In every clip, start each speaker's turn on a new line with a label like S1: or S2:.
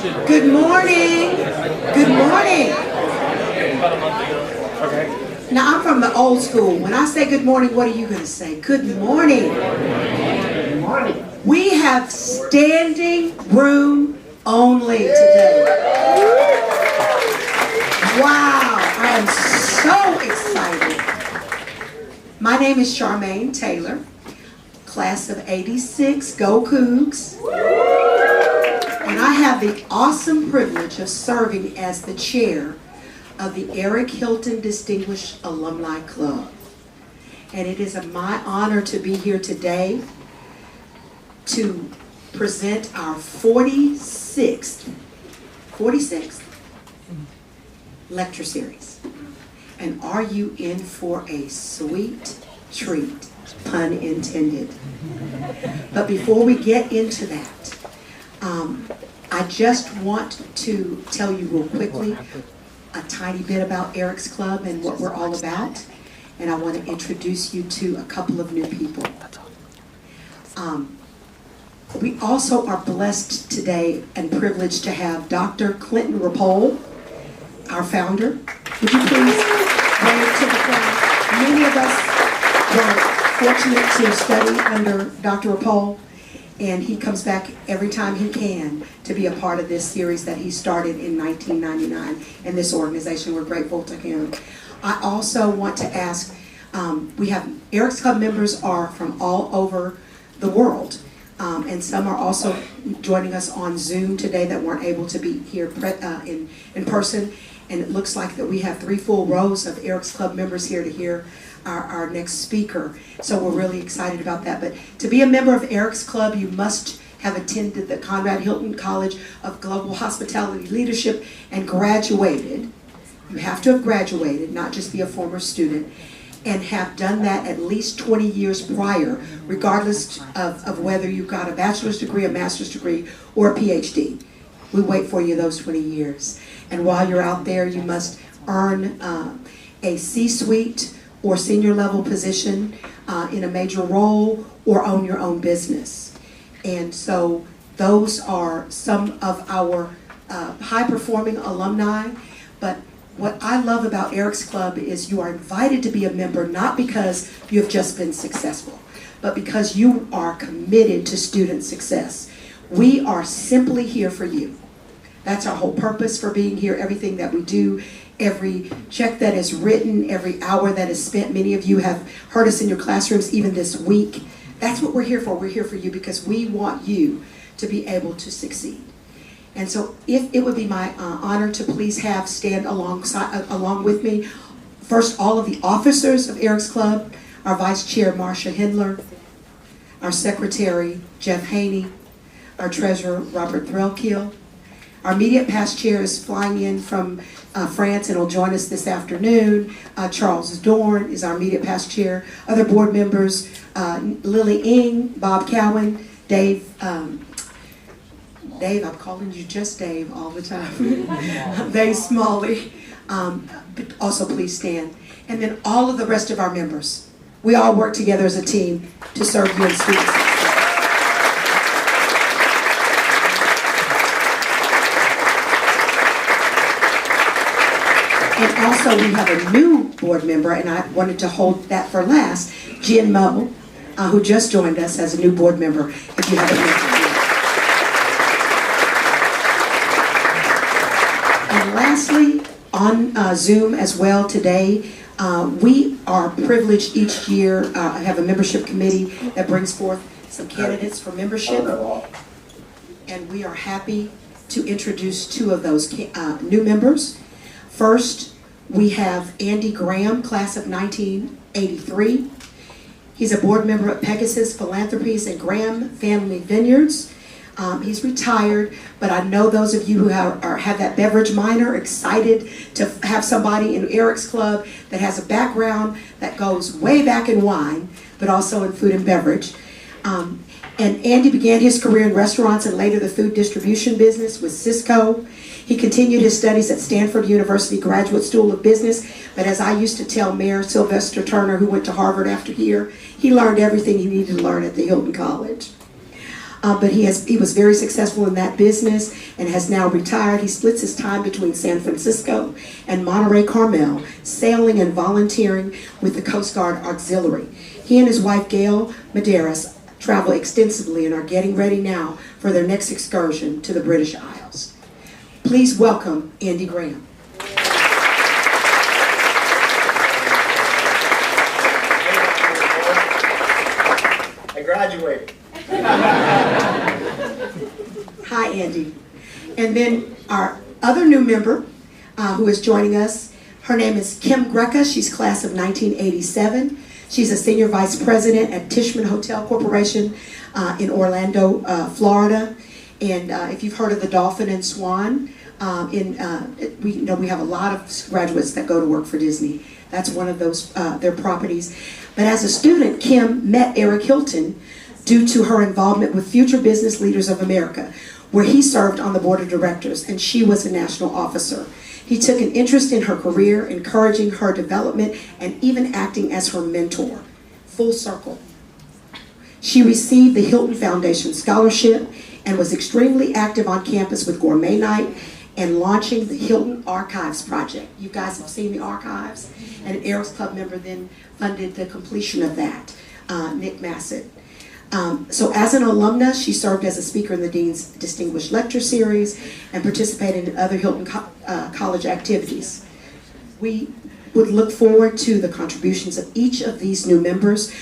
S1: Good morning. Good morning. Now, I'm from the old school. When I say good morning, what are you going to say? Good morning. Good morning. We have standing room only today. Wow, I am so excited. My name is Charmaine Taylor, class of '86, Go Cougs. And I have the awesome privilege of serving as the chair of the Eric Hilton Distinguished Alumni Club. And it is my honor to be here today to present our 46th lecture series. And are you in for a sweet treat, pun intended. But before we get into that, I just want to tell you real quickly a tiny bit about Eric's Club and what we're all about. And I want to introduce you to a couple of new people. We also are blessed today and privileged to have Dr. Clinton Rapole, our founder. Would you please wave to the crowd? Many of us were fortunate to study under Dr. Rapole, and he comes back every time he can to be a part of this series that he started in 1999 in this organization. We're grateful to him. I also want to ask, we have Eric's Club members are from all over the world, and some are also joining us on Zoom today that weren't able to be here in person. And it looks like that we have 3 full rows of Eric's Club members here to hear our next speaker. So we're really excited about that. But to be a member of Eric's Club, you must have attended the Conrad Hilton College of Global Hospitality Leadership and graduated. You have to have graduated, not just be a former student, and have done that at least 20 years prior, regardless of whether you got a bachelor's degree, a master's degree, or a PhD. We wait for you those 20 years. And while you're out there, you must earn a C-suite or senior level position in a major role or own your own business. And so those are some of our high-performing alumni. But what I love about Eric's Club is you are invited to be a member not because you have just been successful, but because you are committed to student success. We are simply here for you. That's our whole purpose for being here. Everything that we do, every check that is written, every hour that is spent. Many of you have heard us in your classrooms even this week. That's what we're here for. We're here for you because we want you to be able to succeed. And so if it would be my honor to please have stand along with me. First, all of the officers of Eric's Club, our Vice Chair, Marcia Hindler, our Secretary, Jeff Haney, our Treasurer, Robert Threlkiel. Our immediate past chair is flying in from France and will join us this afternoon. Charles Dorn is our immediate past chair. Other board members, Lily Ng, Bob Cowan, Dave, I'm calling you just Dave all the time. Dave Smalley, also please stand. And then all of the rest of our members. We all work together as a team to serve you and students. And also we have a new board member, and I wanted to hold that for last, Jin Mo, who just joined us as a new board member, if you haven't met her yet. And lastly, on Zoom as well today, we are privileged each year, have a membership committee that brings forth some candidates for membership, and we are happy to introduce 2 of those new members. First, we have Andy Graham, class of 1983. He's a board member at Pegasus Philanthropies and Graham Family Vineyards. He's retired, but I know those of you who have that beverage minor excited to have somebody in Eric's Club that has a background that goes way back in wine, but also in food and beverage. And Andy began his career in restaurants and later the food distribution business with Cisco. He continued his studies at Stanford University Graduate School of Business, but as I used to tell Mayor Sylvester Turner, who went to Harvard after here, he learned everything he needed to learn at the Hilton College. but he was very successful in that business and has now retired. He splits his time between San Francisco and Monterey Carmel, sailing and volunteering with the Coast Guard Auxiliary. He and his wife, Gail Medeiros, travel extensively and are getting ready now for their next excursion to the British Isles. Please welcome Andy Graham.
S2: I graduated.
S1: Hi, Andy. And then our other new member who is joining us, her name is Kim Greca. She's class of 1987. She's a senior vice president at Tishman Hotel Corporation in Orlando, Florida. And if you've heard of the Dolphin and Swan, we know we have a lot of graduates that go to work for Disney. That's one of those their properties. But as a student, Kim met Eric Hilton due to her involvement with Future Business Leaders of America, where he served on the board of directors and she was a national officer. He took an interest in her career, encouraging her development and even acting as her mentor. Full circle. She received the Hilton Foundation Scholarship and was extremely active on campus with Gourmet Night and launching the Hilton Archives Project. You guys have seen the archives? And an Eric's Club member then funded the completion of that, Nick Massett. So as an alumna, she served as a speaker in the Dean's Distinguished Lecture Series and participated in other Hilton College activities. We would look forward to the contributions of each of these new members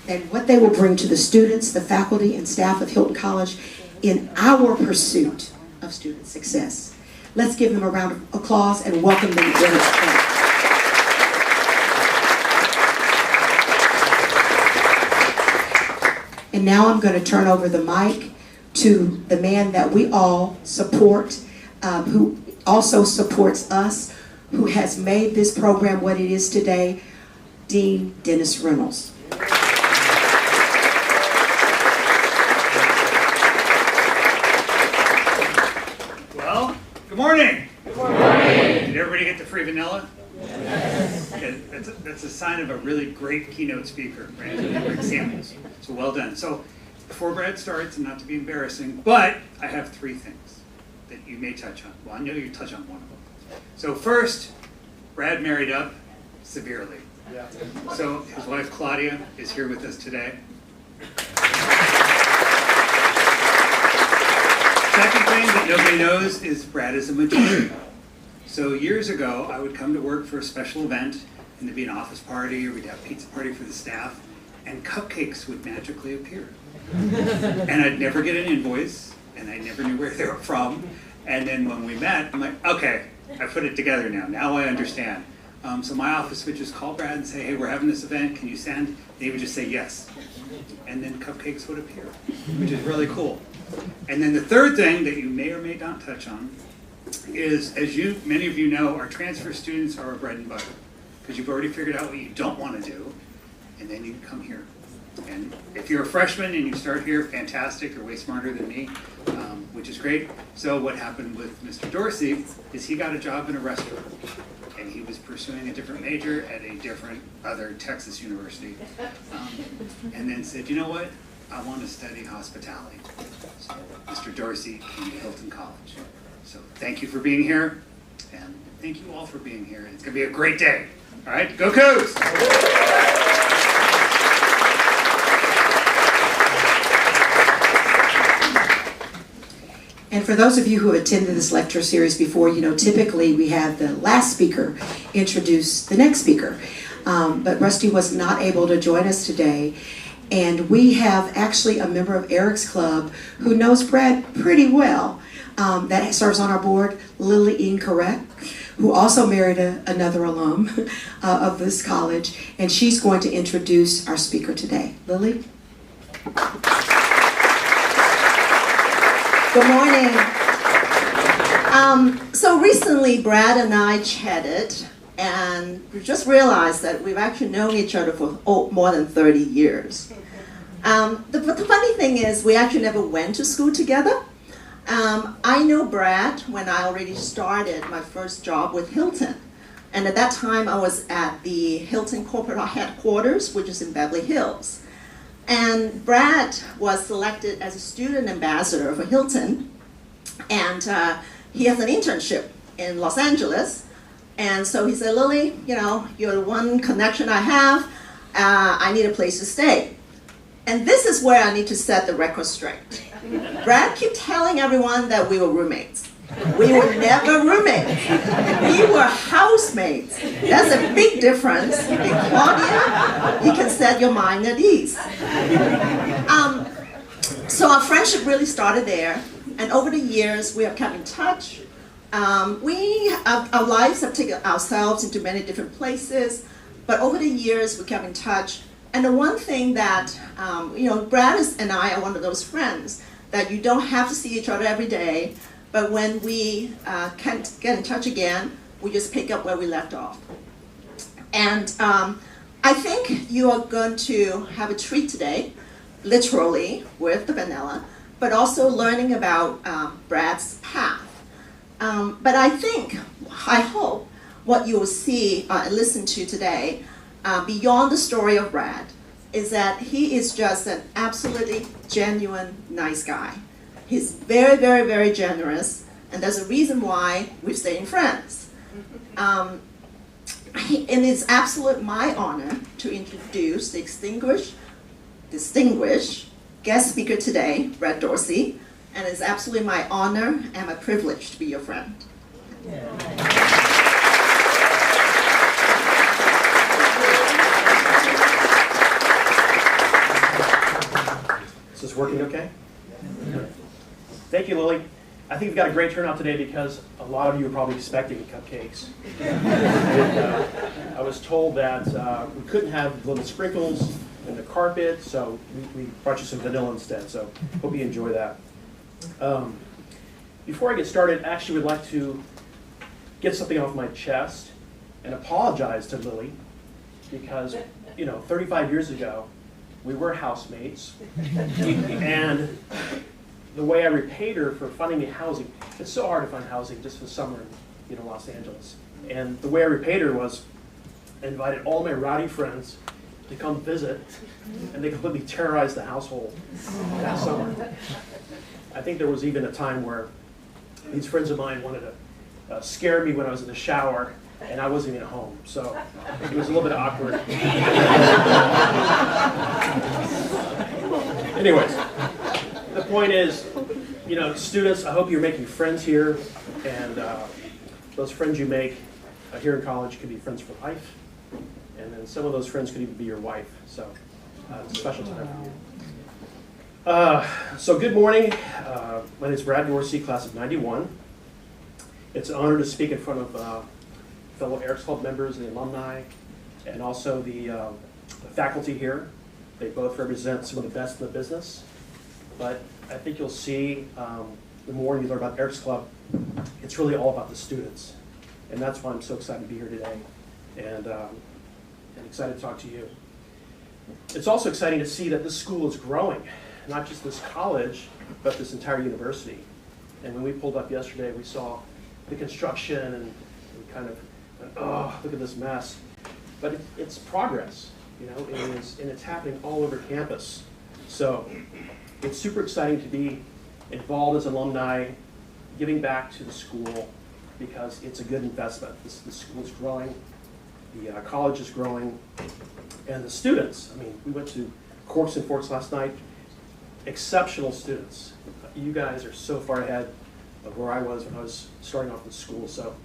S1: and what they will bring to the students, the faculty, and staff of Hilton College in our pursuit of student success. Let's give them a round of applause and welcome them to Eric's Club. And now I'm going to turn over the mic to the man that we all support, who also supports us, who has made this program what it is today, Dean Dennis Reynolds.
S3: Well, good morning. Good morning. Did everybody get the free vanilla? Yes. Okay, that's a sign of a really great keynote speaker, right? Great samples. So well done. So before Brad starts, and not to be embarrassing, but I have three things that you may touch on. Well, I know you touch on one of them. So first, Brad married up severely. Yeah. So his wife Claudia is here with us today. Second thing that nobody knows is Brad is a magician. So years ago, I would come to work for a special event, and there'd be an office party, or we'd have a pizza party for the staff, and cupcakes would magically appear. And I'd never get an invoice, and I never knew where they were from. And then when we met, I'm like, okay, I put it together now. Now I understand. So my office would just call Brad and say, hey, we're having this event, can you send? And he would just say yes. And then cupcakes would appear, which is really cool. And then the third thing that you may or may not touch on is, as many of you know, our transfer students are our bread and butter, because you've already figured out what you don't want to do, and then you can come here. And if you're a freshman and you start here, fantastic, you're way smarter than me, which is great. So what happened with Mr. Dorsey is he got a job in a restaurant, and he was pursuing a different major at a different other Texas university, and then said, you know what, I want to study hospitality. So Mr. Dorsey came to Hilton College. So thank you for being here, and thank you all for being here. It's going to be a great day. All right, go Cougs!
S1: And for those of you who attended this lecture series before, you know, typically we have the last speaker introduce the next speaker. But Rusty was not able to join us today. And we have actually a member of Eric's Club who knows Brad pretty well, that serves on our board, Lily Incorrect, who also married another alum of this college. And she's going to introduce our speaker today. Lily?
S4: Good morning. So recently, Brad and I chatted, and we just realized that we've actually known each other for more than 30 years. The funny thing is, we actually never went to school together. I know Brad when I already started my first job with Hilton. And at that time, I was at the Hilton corporate headquarters, which is in Beverly Hills. And Brad was selected as a student ambassador for Hilton, and he has an internship in Los Angeles. And so he said, Lily, you know, you're the one connection I have. I need a place to stay. And this is where I need to set the record straight. Brad kept telling everyone that we were roommates. We were never roommates. We were housemates. That's a big difference. And Claudia, you can set your mind at ease. So our friendship really started there. And over the years, we have come in touch. Our lives have taken ourselves into many different places. But over the years, we kept in touch. And the one thing that, Brad and I are one of those friends that you don't have to see each other every day, but when we can't get in touch again, we just pick up where we left off. And I think you are going to have a treat today, literally, with the vanilla, but also learning about Brad's path. But I hope, what you will see and listen to today, beyond the story of Brad, is that he is just an absolutely genuine, nice guy. He's very, very, very generous, and there's a reason why we're staying friends. And it's absolute my honor to introduce the distinguished guest speaker today, Brad Dorsey, and it's absolutely my honor and my privilege to be your friend.
S5: Is this working okay? Thank you, Lily. I think we've got a great turnout today because a lot of you are probably expecting cupcakes. And, I was told that we couldn't have little sprinkles in the carpet, so we brought you some vanilla instead, so hope you enjoy that. Before I get started, I actually would like to get something off my chest and apologize to Lily because, 35 years ago, we were housemates, and the way I repaid her for finding me housing, it's so hard to find housing just for summer in Los Angeles. And the way I repaid her was I invited all my rowdy friends to come visit, and they completely terrorized the household that summer. I think there was even a time where these friends of mine wanted to scare me when I was in the shower, and I wasn't even at home, so it was a little bit awkward. Anyways, the point is, students, I hope you're making friends here, and those friends you make here in college could be friends for life, and then some of those friends could even be your wife, so it's a special time for you. So good morning. My name is Brad Dorsey, class of 91. It's an honor to speak in front of fellow Eric's Club members, the alumni, and also the faculty here. They both represent some of the best in the business. But I think you'll see, the more you learn about Eric's Club, it's really all about the students. And that's why I'm so excited to be here today, and excited to talk to you. It's also exciting to see that this school is growing, not just this college, but this entire university. And when we pulled up yesterday, we saw the construction, and we kind of went, oh, look at this mess. But it's progress, and it's happening all over campus. So it's super exciting to be involved as alumni, giving back to the school, because it's a good investment. The school is growing, the college is growing, and the students. We went to Corks and Forks last night. Exceptional students. You guys are so far ahead of where I was when I was starting off in school, so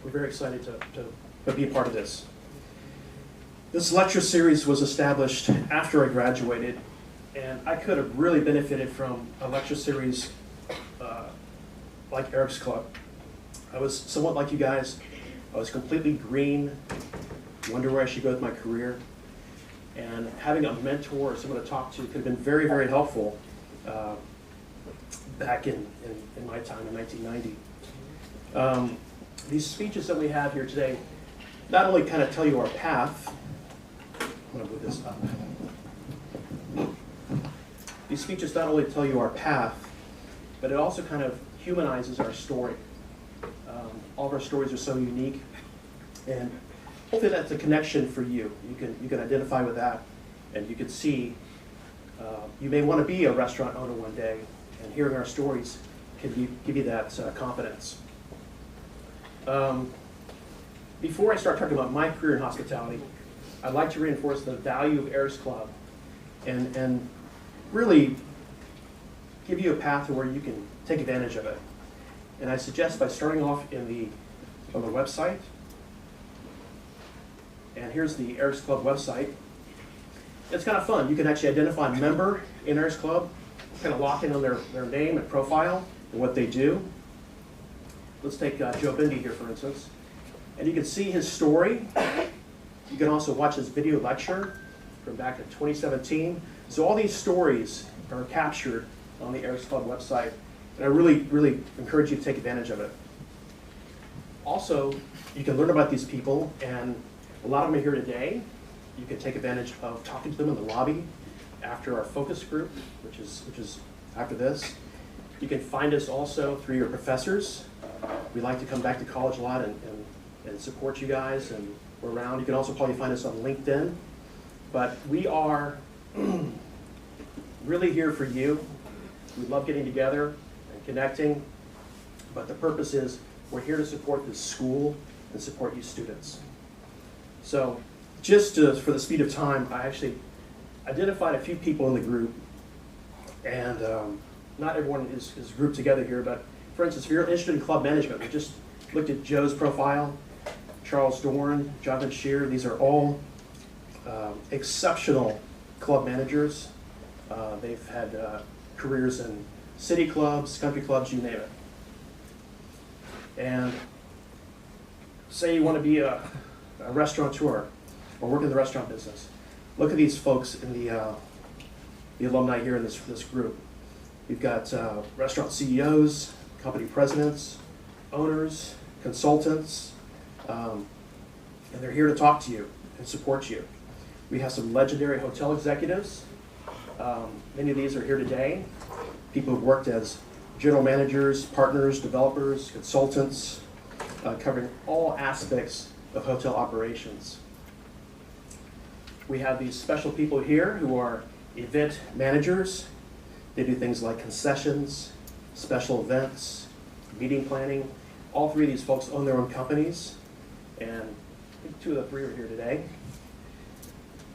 S5: we're very excited to be a part of this. This lecture series was established after I graduated, and I could have really benefited from a lecture series like Eric's Club. I was somewhat like you guys. I was completely green, wonder where I should go with my career, and having a mentor or someone to talk to could have been very, very helpful back in my time in 1990. These speeches that we have here today not only kind of tell you our path. I'm going to move this up. These speeches not only tell you our path, but it also kind of humanizes our story. All of our stories are so unique, and hopefully that's a connection for you. You can identify with that, and you can see You may want to be a restaurant owner one day, and hearing our stories can give you that confidence. Before I start talking about my career in hospitality, I'd like to reinforce the value of Heirs Club and really give you a path to where you can take advantage of it. And I suggest by starting off on the website. And here's the Heirs Club website. It's kind of fun. You can actually identify a member in Heirs Club, kind of lock in on their name and profile and what they do. Let's take Joe Bindi here, for instance. And you can see his story. You can also watch his video lecture from back in 2017. So all these stories are captured on the Heirs Club website. And I really, really encourage you to take advantage of it. Also, you can learn about these people, and a lot of them are here today. You can take advantage of talking to them in the lobby after our focus group, which is after this. You can find us also through your professors. We like to come back to college a lot and support you guys, and we're around. You can also probably find us on LinkedIn. But we are really here for you. We love getting together and connecting, but the purpose is we're here to support this school and support you students. So just for the speed of time, I actually identified a few people in the group, and not everyone is grouped together here, but for instance, if you're interested in club management, we just looked at Joe's profile, Charles Dorn, Jonathan Shear. These are all exceptional club managers. They've had careers in city clubs, country clubs, you name it. And say you want to be a restaurateur or work in the restaurant business. Look at these folks in the alumni here in this group. You've got restaurant CEOs, company presidents, owners, consultants, and they're here to talk to you and support you. We have some legendary hotel executives. Many of these are here today. People who've worked as general managers, partners, developers, consultants, covering all aspects of hotel operations. We have these special people here who are event managers. They do things like concessions, special events, meeting planning. All three of these folks own their own companies, and I think two of the three are here today.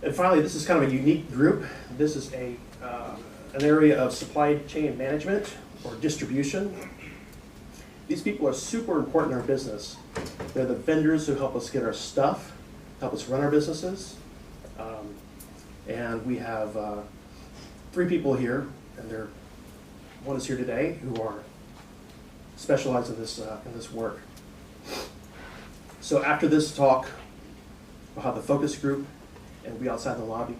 S5: And finally, this is kind of a unique group. This is an area of supply chain management or distribution. These people are super important in our business. They're the vendors who help us get our stuff, help us run our businesses. And we have three people here, and one is here today, who are specialized in this work. So after this talk, we'll have the focus group, and we'll be outside the lobby.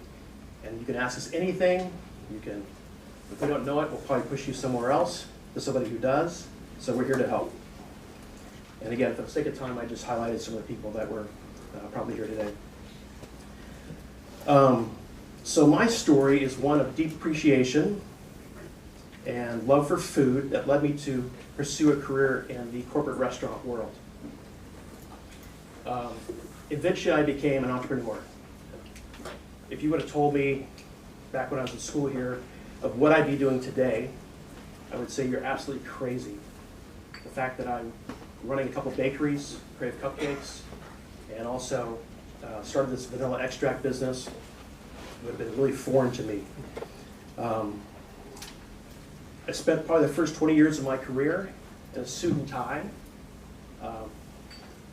S5: And you can ask us anything. You can, if we don't know it, we'll probably push you somewhere else to somebody who does. So we're here to help. And again, for the sake of time, I just highlighted some of the people that were probably here today. So my story is one of deep appreciation and love for food that led me to pursue a career in the corporate restaurant world. Eventually, I became an entrepreneur. If you would have told me back when I was in school here of what I'd be doing today, I would say you're absolutely crazy. The fact that I'm running a couple bakeries, Crave Cupcakes, and also started this vanilla extract business would have been really foreign to me. I spent probably the first 20 years of my career in a suit and tie.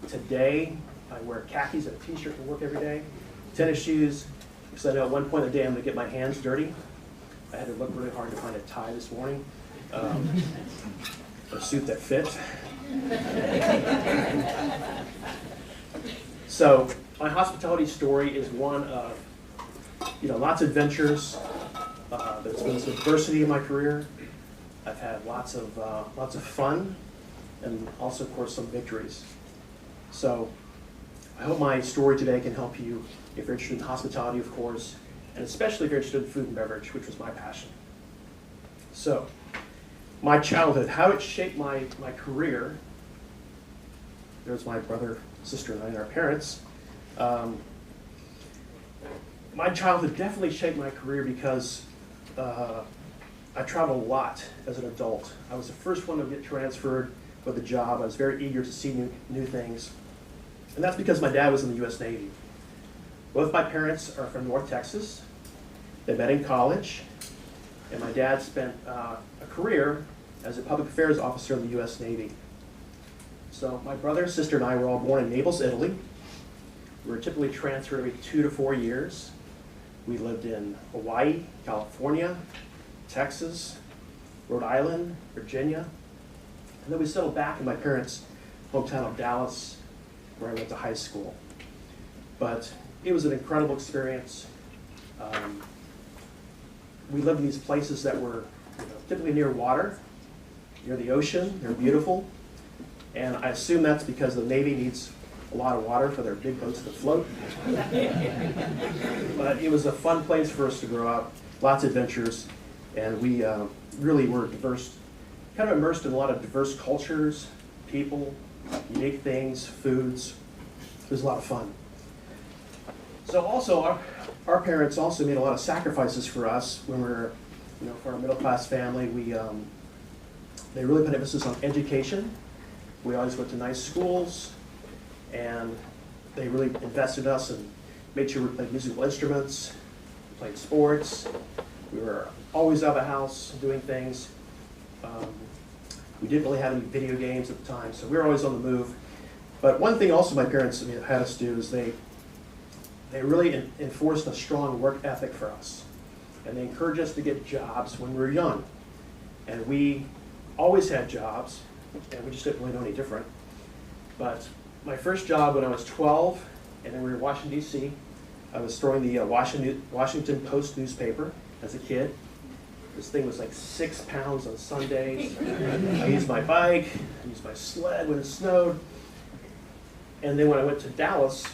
S5: Today, I wear khakis and a t-shirt to work every day, tennis shoes, because I know at one point in the day I'm going to get my hands dirty. I had to look really hard to find a tie this morning, a suit that fit. So my hospitality story is one of lots of adventures. There's been some adversity in my career. I've had lots of fun, and also, of course, some victories. So I hope my story today can help you if you're interested in hospitality, of course, and especially if you're interested in food and beverage, which was my passion. So my childhood, how it shaped my career. There's my brother, sister, and I, and our parents. My childhood definitely shaped my career because I traveled a lot as an adult. I was the first one to get transferred with a job. I was very eager to see new things. And that's because my dad was in the U.S. Navy. Both my parents are from North Texas. They met in college. And my dad spent a career as a public affairs officer in the U.S. Navy. So my brother, sister, and I were all born in Naples, Italy. We were typically transferred every 2 to 4 years. We lived in Hawaii, California, Texas, Rhode Island, Virginia. And then we settled back in my parents' hometown of Dallas, where I went to high school. But it was an incredible experience. We lived in these places that were typically near water, near the ocean. They're beautiful. And I assume that's because the Navy needs a lot of water for their big boats to float. But it was a fun place for us to grow up, lots of adventures, and we really were diverse, kind of immersed in a lot of diverse cultures, people, unique things, foods. It was a lot of fun. So also, our parents also made a lot of sacrifices for us when we were, for our middle-class family. They really put emphasis on education. We always went to nice schools, and they really invested in us and made sure we played musical instruments, played sports. We were always out of the house doing things. We didn't really have any video games at the time, so we were always on the move. But one thing also my parents had us do is they really enforced a strong work ethic for us. And they encouraged us to get jobs when we were young. And we always had jobs, and we just didn't really know any different. But my first job when I was 12, and then we were in Washington, D.C., I was storing the Washington Post newspaper as a kid. This thing was like 6 pounds on Sundays. I used my bike, I used my sled when it snowed. And then when I went to Dallas,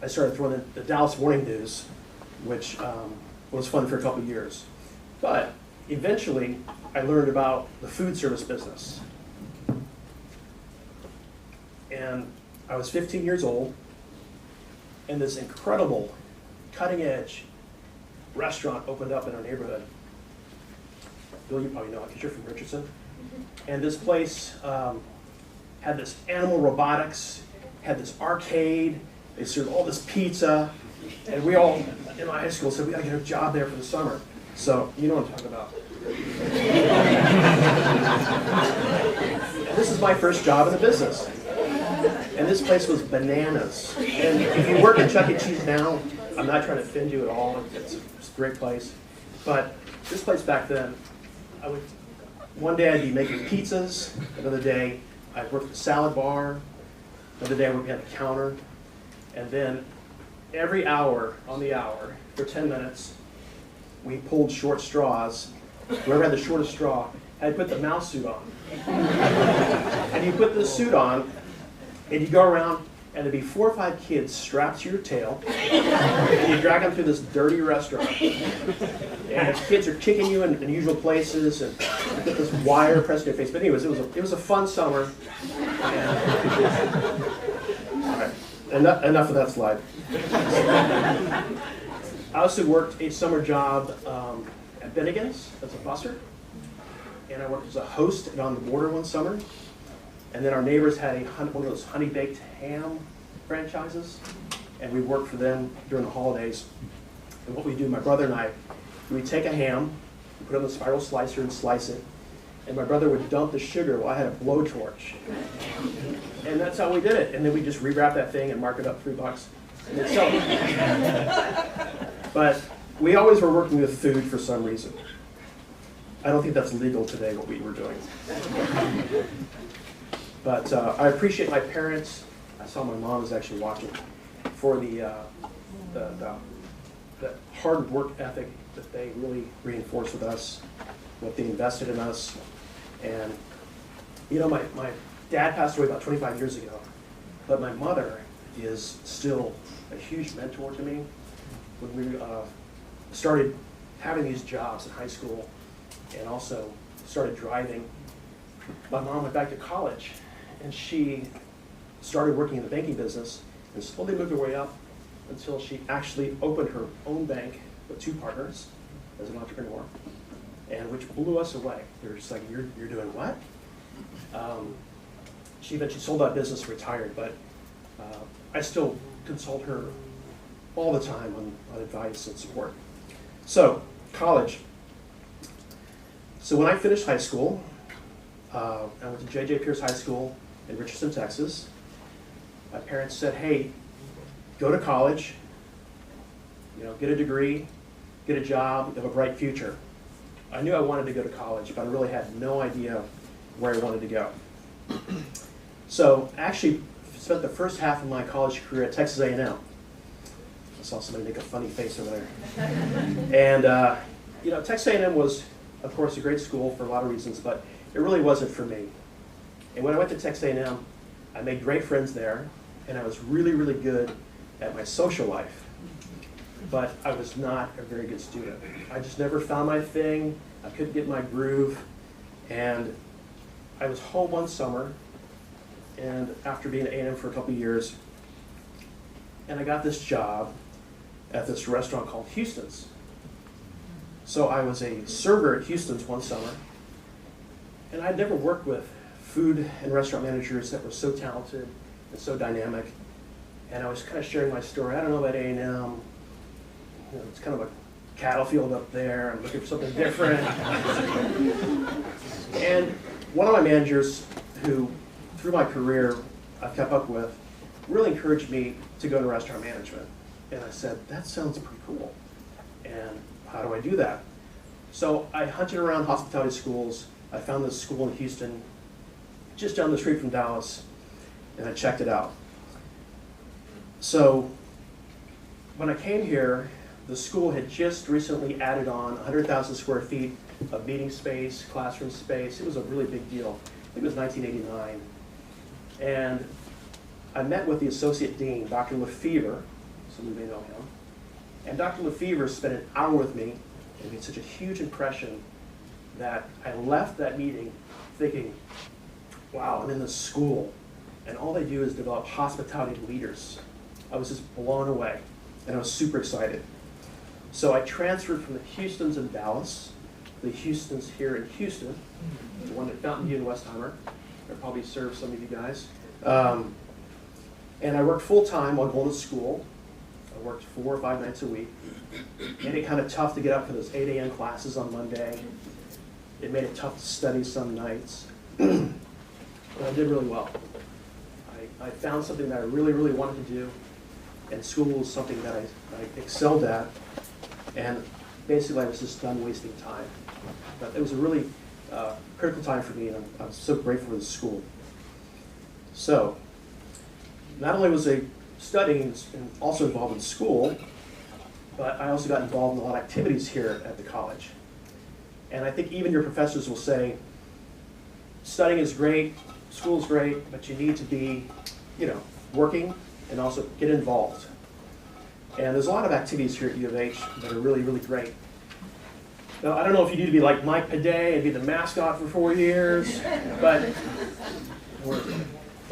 S5: I started throwing the Dallas Morning News, which was fun for a couple of years. But eventually, I learned about the food service business. And I was 15 years old, and this incredible, cutting-edge restaurant opened up in our neighborhood. Bill, you probably know it because you're from Richardson. And this place had this animal robotics, had this arcade, they served all this pizza, and we all, in my high school, said we gotta get a job there for the summer. So, you know what I'm talking about. And this is my first job in the business. And this place was bananas. And if you work at Chuck E. Cheese now, I'm not trying to offend you at all, it's a great place. But this place back then, one day I'd be making pizzas, another day I'd work at the salad bar, another day I would be at the counter, and then every hour on the hour, for 10 minutes, we pulled short straws. Whoever had the shortest straw had to put the mouse suit on. And you put this suit on, and you go around, and there'd be 4 or 5 kids strapped to your tail, and you drag them through this dirty restaurant. And the kids are kicking you in unusual places, and you get this wire pressed in your face. But anyways, it was a fun summer. And all right, enough of that slide. I also worked a summer job at Bennigan's as a busser, and I worked as a host at On the Border one summer. And then our neighbors had one of those honey-baked ham franchises, and we worked for them during the holidays. And what we do, my brother and I, we take a ham, we put it on the spiral slicer and slice it, and my brother would dump the sugar while I had a blowtorch. And that's how we did it. And then we just rewrap that thing and mark it up $3, and they'd sell it. But we always were working with food for some reason. I don't think that's legal today, what we were doing. But I appreciate my parents. I saw my mom was actually watching, for the hard work ethic that they really reinforced with us, what they invested in us. And my dad passed away about 25 years ago, but my mother is still a huge mentor to me. When we started having these jobs in high school and also started driving, my mom went back to college, and she started working in the banking business and slowly moved her way up until she actually opened her own bank with 2 partners as an entrepreneur, and which blew us away. They were just like, you're doing what? She eventually sold that business, retired, but I still consult her all the time on advice and support. So, college. So when I finished high school, I went to J.J. Pierce High School in Richardson, Texas. My parents said, hey, go to college, get a degree, get a job, you have a bright future. I knew I wanted to go to college, but I really had no idea where I wanted to go. So I actually spent the first half of my college career at Texas A&M. I saw somebody make a funny face over there. And Texas A&M was, of course, a great school for a lot of reasons, but it really wasn't for me. And when I went to Texas A&M, I made great friends there, and I was really, really good at my social life. But I was not a very good student. I just never found my thing. I couldn't get my groove. And I was home one summer, and after being at A&M for a couple of years, and I got this job at this restaurant called Houston's. So I was a server at Houston's one summer, and I'd never worked with food and restaurant managers that were so talented and so dynamic. And I was kind of sharing my story. I don't know about A&M. It's kind of a cattle field up there. I'm looking for something different. And one of my managers, who through my career I've kept up with, really encouraged me to go into restaurant management. And I said, that sounds pretty cool. And how do I do that? So I hunted around hospitality schools. I found this school in Houston, just down the street from Dallas, and I checked it out. So when I came here, the school had just recently added on 100,000 square feet of meeting space, classroom space. It was a really big deal. I think it was 1989. And I met with the associate dean, Dr. Lefevre, some of you may know him. And Dr. Lefevre spent an hour with me and made such a huge impression that I left that meeting thinking, wow, I'm in this school, and all they do is develop hospitality leaders. I was just blown away, and I was super excited. So I transferred from the Houstons in Dallas, the Houstons here in Houston, the one at Fountain View and Westheimer. That probably serves some of you guys. And I worked full-time while going to school. I worked 4 or 5 nights a week. Made it kind of tough to get up for those 8 a.m. classes on Monday. It made it tough to study some nights. But I did really well. I found something that I really, really wanted to do, and school was something that I excelled at, and basically I was just done wasting time. But it was a really critical time for me, and I'm so grateful for the school. So, not only was I studying and also involved in school, but I also got involved in a lot of activities here at the college. And I think even your professors will say, studying is great, school's great, but you need to be, working and also get involved. And there's a lot of activities here at U of H that are really, really great. Now, I don't know if you need to be like Mike Paday and be the mascot for 4 years, but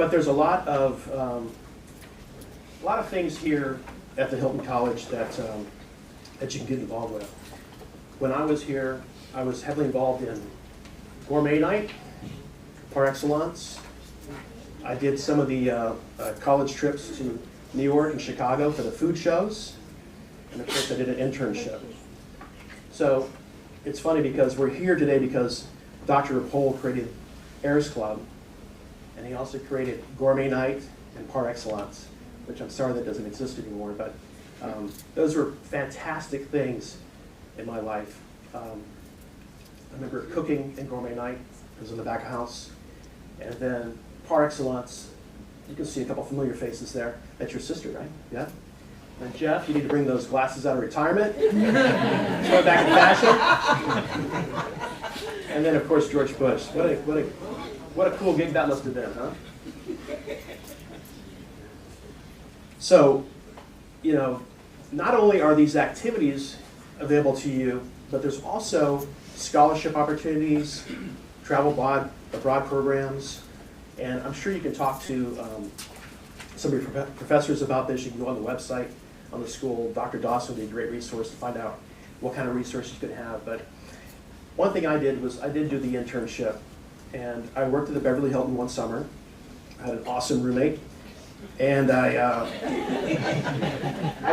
S5: there's a lot of things here at the Hilton College that you can get involved with. When I was here, I was heavily involved in gourmet night, par excellence. I did some of the college trips to New York and Chicago for the food shows, and of course I did an internship. So it's funny because we're here today because Dr. Rapole created Heirs Club, and he also created Gourmet Night and Par Excellence, which I'm sorry that doesn't exist anymore, but those were fantastic things in my life. I remember cooking in Gourmet Night. It was in the back of the house. And then Par Excellence, you can see a couple familiar faces there. That's your sister, right? Yeah? And Jeff, you need to bring those glasses out of retirement. Throw it back in fashion. And then, of course, George Bush. What a cool gig that must have been, huh? So, not only are these activities available to you, but there's also scholarship opportunities, travel abroad programs, and I'm sure you can talk to some of your professors about this. You can go on the website on the school. Dr. Dawson would be a great resource to find out what kind of resources you could have. But one thing I did was I did do the internship, and I worked at the Beverly Hilton one summer. I had an awesome roommate, and I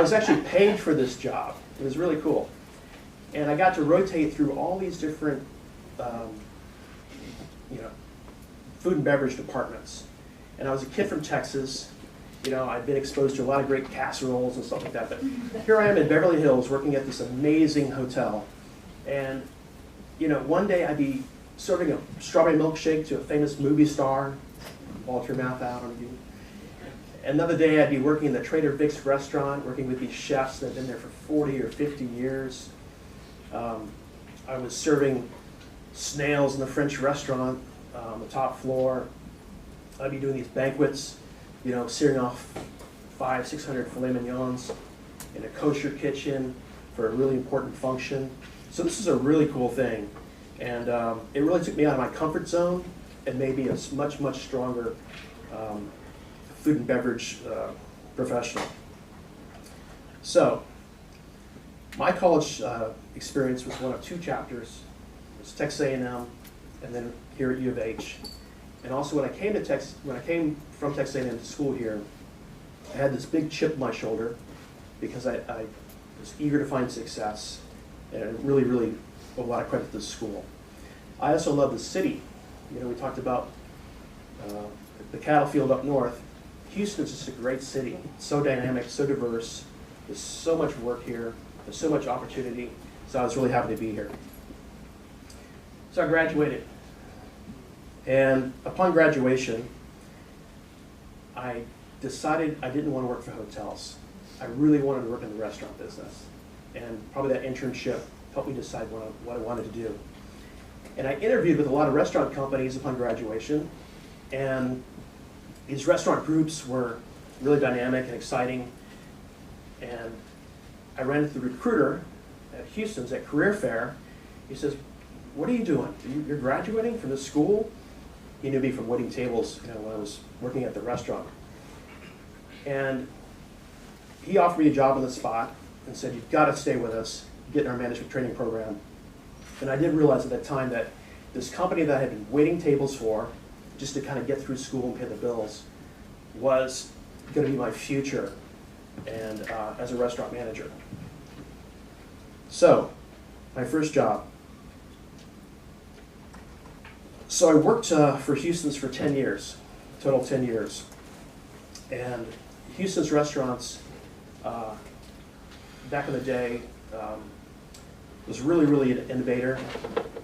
S5: was actually paid for this job. It was really cool. And I got to rotate through all these different food and beverage departments. And I was a kid from Texas. I'd been exposed to a lot of great casseroles and stuff like that. But here I am in Beverly Hills working at this amazing hotel. And, one day I'd be serving a strawberry milkshake to a famous movie star. Walk your mouth out on you. Another day I'd be working in the Trader Vic's restaurant, working with these chefs that have been there for 40 or 50 years. I was serving snails in the French restaurant on the top floor. I'd be doing these banquets, searing off 500-600 filet mignons in a kosher kitchen for a really important function. So this is a really cool thing. And it really took me out of my comfort zone and made me a much, much stronger food and beverage professional. So my college experience was one of two chapters. It was Texas A&M, and then here at U of H. And also when I came from Texas A&M to school here, I had this big chip on my shoulder because I was eager to find success, and really, really owe a lot of credit to the school. I also love the city. We talked about the cattle field up north. Houston's just a great city. It's so dynamic, so diverse. There's so much work here. There's so much opportunity. So I was really happy to be here. So I graduated. And upon graduation, I decided I didn't want to work for hotels. I really wanted to work in the restaurant business. And probably that internship helped me decide what I wanted to do. And I interviewed with a lot of restaurant companies upon graduation. And these restaurant groups were really dynamic and exciting. And I ran into the recruiter at Houston's at Career Fair. He says, "What are you doing? You're graduating from this school?" He knew me from waiting tables, when I was working at the restaurant. And he offered me a job on the spot and said, "You've got to stay with us, get in our management training program." And I did realize at that time that this company that I had been waiting tables for, just to kind of get through school and pay the bills, was going to be my future and as a restaurant manager. So, my first job. So I worked for Houston's for 10 years, total 10 years. And Houston's restaurants, back in the day, was really, really an innovator.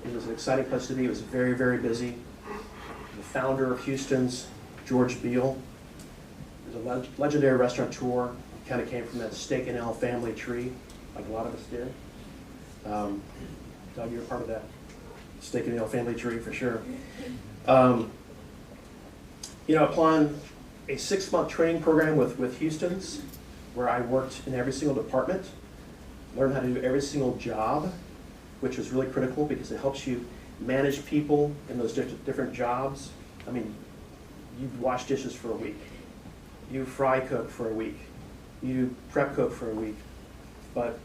S5: It was an exciting place to be. It was very, very busy. The founder of Houston's, George Beal, was a legendary restaurateur. He kind of came from that steak and ale family tree, like a lot of us did. Doug, you're a part of that steak and ale family tree for sure. Upon a 6-month training program with Houston's, where I worked in every single department, learned how to do every single job, which was really critical because it helps you manage people in those different jobs. I mean, you wash dishes for a week, you fry cook for a week, you prep cook for a week, but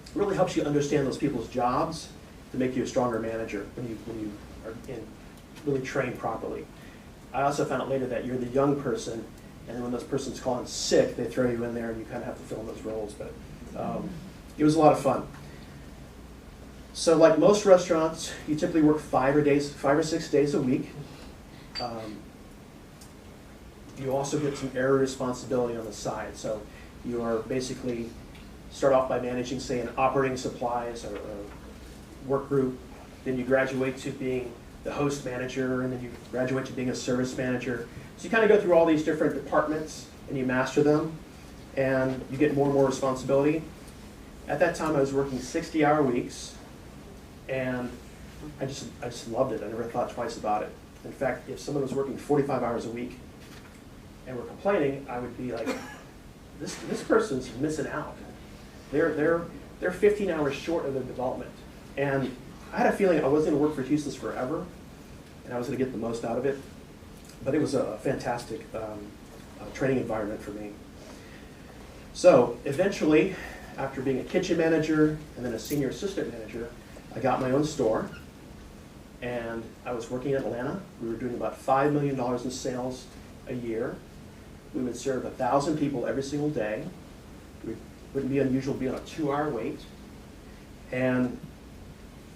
S5: it really helps you understand those people's jobs to make you a stronger manager when you are really trained properly. I also found out later that you're the young person, and then when those person's calling sick, they throw you in there and you kind of have to fill in those roles. But it was a lot of fun. So like most restaurants, you typically work 5 or 6 days a week. You also get some area responsibility on the side. So you are basically start off by managing, say, an operating supplies or work group. Then you graduate to being the host manager, and then you graduate to being a service manager. So you kind of go through all these different departments and you master them, and you get more and more responsibility. At that time, I was working 60-hour weeks, and I just loved it. I never thought twice about it. In fact, if someone was working 45 hours a week and were complaining, I would be like, this person's missing out. They're 15 hours short of their development. And I had a feeling I wasn't going to work for Houston's forever, and I was going to get the most out of it. But it was a fantastic training environment for me. So eventually, after being a kitchen manager and then a senior assistant manager, I got my own store. And I was working in Atlanta. We were doing about $5 million in sales a year. We would serve 1,000 people every single day. It wouldn't be unusual to be on a 2-hour wait. And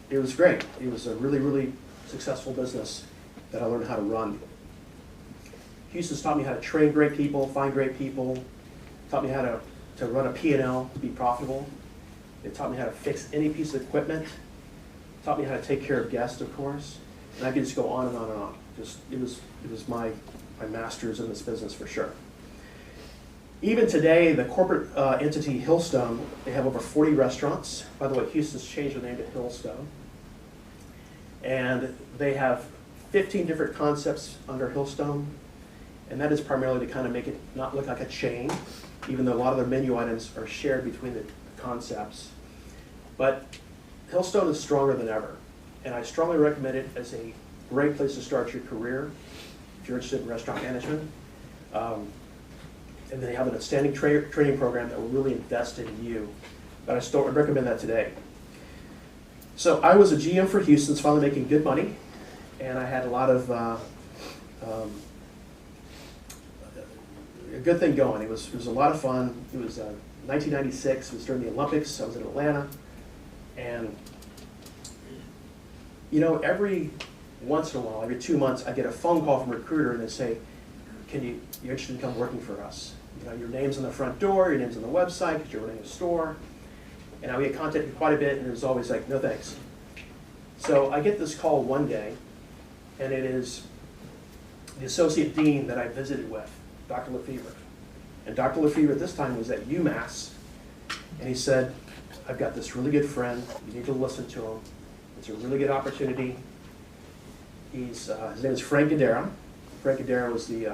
S5: it was great. It was a really, really successful business that I learned how to run. Houston's taught me how to train great people, find great people, taught me how to run a P&L, to be profitable. It taught me how to fix any piece of equipment, taught me how to take care of guests, of course, and I could just go on and on and on. It was my master's in this business for sure. Even today, the corporate entity Hillstone, they have over 40 restaurants. By the way, Houston's changed their name to Hillstone. And they have 15 different concepts under Hillstone, and that is primarily to kind of make it not look like a chain, even though a lot of their menu items are shared between the concepts. But Hillstone is stronger than ever, and I strongly recommend it as a great place to start your career if you're interested in restaurant management. And they have an outstanding training program that will really invest in you. But I still would recommend that today. So I was a GM for Houston's, finally making good money, and I had a lot of a good thing going. It was a lot of fun. It was 1996. It was during the Olympics. I was in Atlanta, and you know, every once in a while, every 2 months, I get a phone call from a recruiter, and they say, "You're interested in come working for us? You know, your name's on the front door, your name's on the website because you're running a store." And I would get contacted quite a bit, and it was always like, "No thanks." So I get this call one day, and it is the associate dean that I visited with, Dr. Lefevre. And Dr. Lefevre at this time was at UMass, and he said, "I've got this really good friend. You need to listen to him. It's a really good opportunity." His name is Frank Guidera. Frank Guidera was the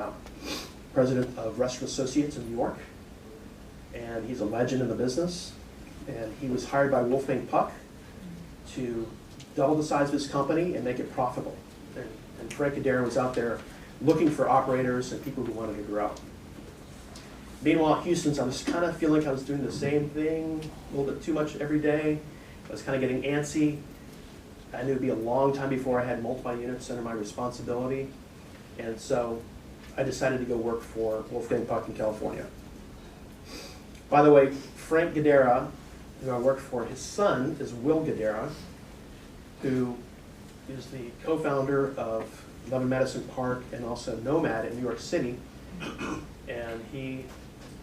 S5: president of Restaurant Associates in New York, and he's a legend in the business. And he was hired by Wolfgang Puck to double the size of his company and make it profitable. And Frank Guidera was out there looking for operators and people who wanted to grow. Meanwhile, at Houston's, I was kind of feeling like I was doing the same thing a little bit too much every day. I was kind of getting antsy. I knew it would be a long time before I had multiple units under my responsibility. And so I decided to go work for Wolfgang Puck in California. By the way, Frank Guidera, who I worked for, his son is Will Guidera, who is the co-founder of 11 Madison Park and also Nomad in New York City. And he,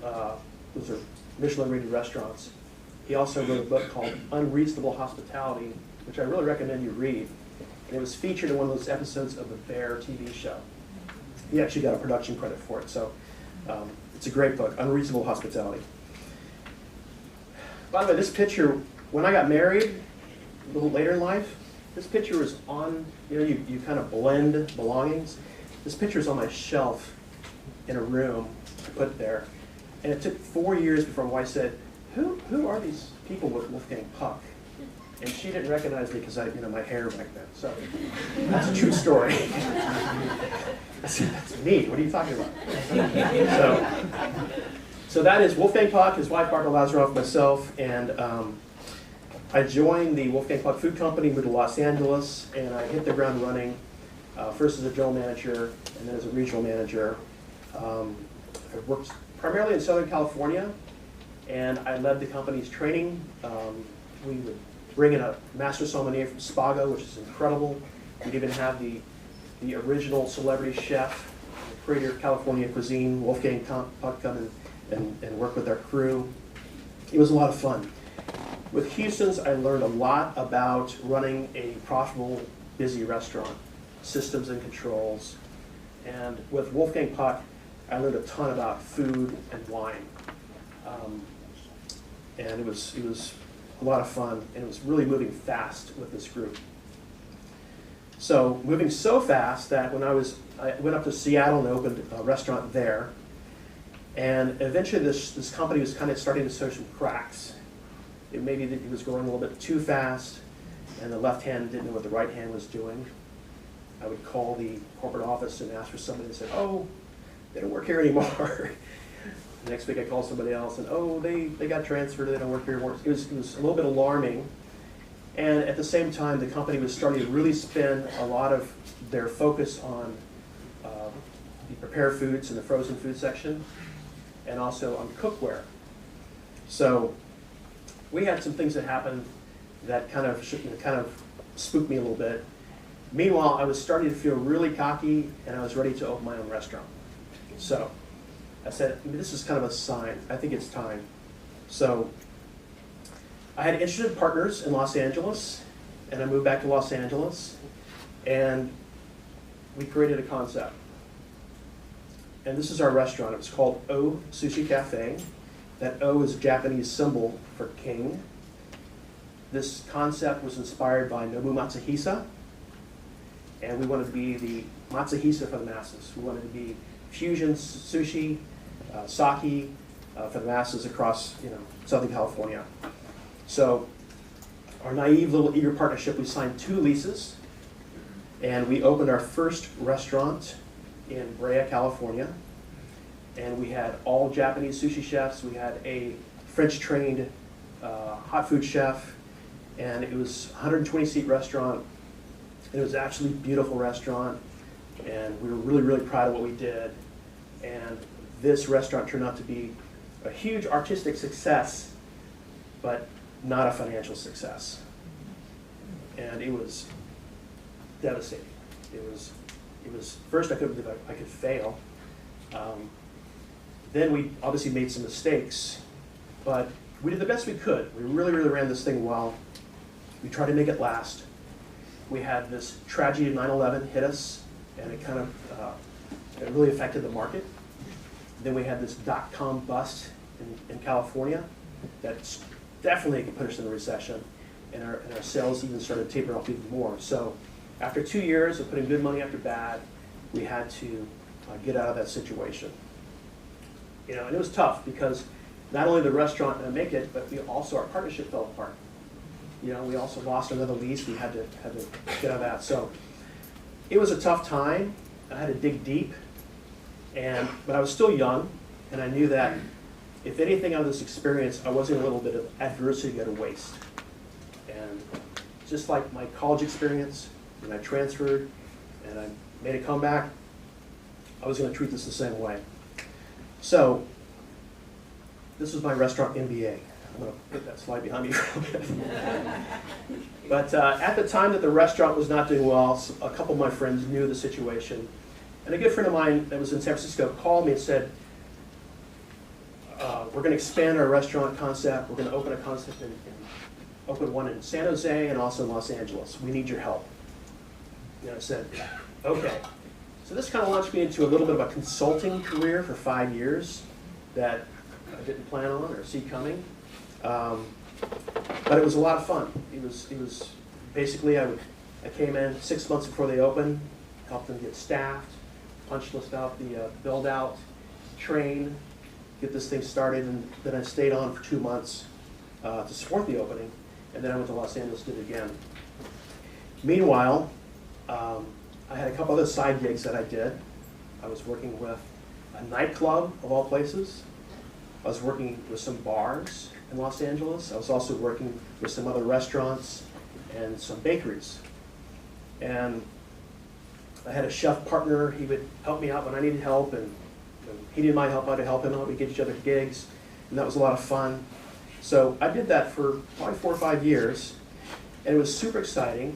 S5: those are Michelin-rated restaurants. He also wrote a book called Unreasonable Hospitality, which I really recommend you read. And it was featured in one of those episodes of the Bear TV show. He actually got a production credit for it. So it's a great book, Unreasonable Hospitality. By the way, this picture, when I got married a little later in life, this picture was on, you know, you kind of blend belongings. This picture is on my shelf in a room I put there. And it took 4 years before my wife said, who are these people with Wolfgang Puck? And she didn't recognize me because I, you know, my hair back then. So that's a true story. I said, "That's me. What are you talking about?" So that is Wolfgang Puck, his wife Barbara Lazaroff, myself, and I joined the Wolfgang Puck Food Company, moved to Los Angeles, and I hit the ground running. First as a general manager, and then as a regional manager. I worked primarily in Southern California, and I led the company's training. We would bring in a master sommelier from Spago, which is incredible. We'd even have the original celebrity chef, the creator of California cuisine, Wolfgang Puck, come and work with our crew. It was a lot of fun. With Houston's, I learned a lot about running a profitable, busy restaurant, systems and controls. And with Wolfgang Puck, I learned a ton about food and wine. And it was a lot of fun, and it was really moving fast with this group. So moving so fast that when I went up to Seattle and opened a restaurant there, and eventually this company was kind of starting to show some cracks. Maybe that it was going a little bit too fast, and the left hand didn't know what the right hand was doing. I would call the corporate office and ask for somebody and say, "Oh, they don't work here anymore." The next week I called somebody else and, oh, they got transferred, they don't work here anymore. It was a little bit alarming. And at the same time, the company was starting to really spend a lot of their focus on the prepared foods and the frozen food section, and also on cookware. So we had some things that happened that kind of spooked me a little bit. Meanwhile, I was starting to feel really cocky, and I was ready to open my own restaurant. So I said, this is kind of a sign. I think it's time. So I had interested partners in Los Angeles, and I moved back to Los Angeles, and we created a concept. And this is our restaurant. It was called O Sushi Cafe. That O is a Japanese symbol for king. This concept was inspired by Nobu Matsuhisa, and we wanted to be the Matsuhisa for the masses. We wanted to be fusion sushi, sake for the masses across Southern California. So our naive little eager partnership, we signed 2 leases, and we opened our first restaurant in Brea, California. And we had all Japanese sushi chefs. We had a French-trained hot food chef, and it was a 120-seat restaurant. It was actually a beautiful restaurant, and we were really, really proud of what we did. And this restaurant turned out to be a huge artistic success, but not a financial success. And it was devastating. It was first I couldn't believe I could fail. Then we obviously made some mistakes, but we did the best we could. We really, really ran this thing well. We tried to make it last. We had this tragedy of 9/11 hit us, and it kind of it really affected the market. Then we had this dot-com bust in California that definitely put us in a recession, and our sales even started to taper off even more. So after 2 years of putting good money after bad, we had to get out of that situation. And it was tough because not only the restaurant didn't make it, but our partnership fell apart. We also lost another lease. We had to get out of that. So it was a tough time. I had to dig deep, but I was still young, and I knew that if anything out of this experience, I wasn't a little bit of adversity go to waste. And just like my college experience, when I transferred and I made a comeback, I was going to treat this the same way. So this is my restaurant MBA. I'm going to put that slide behind me for a bit. But at the time that the restaurant was not doing well, a couple of my friends knew the situation. And a good friend of mine that was in San Francisco called me and said, we're going to expand our restaurant concept. We're going to open a concept open one in San Jose and also in Los Angeles. We need your help. And I said, okay. So this kind of launched me into a little bit of a consulting career for 5 years that I didn't plan on or see coming. But it was a lot of fun. It was basically I came in 6 months before they opened, helped them get staffed, punch list out the build out, train, get this thing started, and then I stayed on for 2 months to support the opening, and then I went to Los Angeles, did it again. Meanwhile, I had a couple other side gigs that I did. I was working with a nightclub, of all places. I was working with some bars in Los Angeles. I was also working with some other restaurants and some bakeries. And I had a chef partner. He would help me out when I needed help, and he needed my help, I would help him out. We'd get each other gigs, and that was a lot of fun. So I did that for probably 4 or 5 years, and it was super exciting.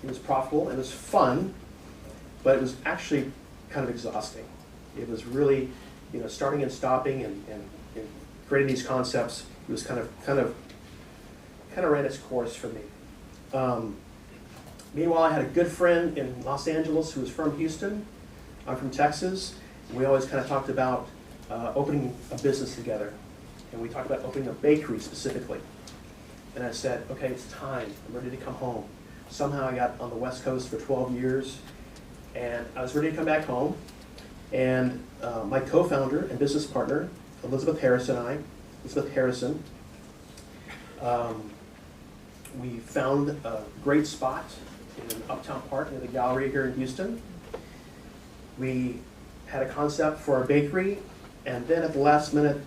S5: It was profitable, and it was fun, but it was actually kind of exhausting. It was really, starting and stopping and creating these concepts. It was kind of ran its course for me. Meanwhile, I had a good friend in Los Angeles who was from Houston. I'm from Texas. And we always kind of talked about opening a business together. And we talked about opening a bakery specifically. And I said, okay, it's time. I'm ready to come home. Somehow I got on the West Coast for 12 years, and I was ready to come back home. And my co-founder and business partner, Elizabeth Harrison, we found a great spot in Uptown Park near the gallery here in Houston. We had a concept for our bakery, And then at the last minute,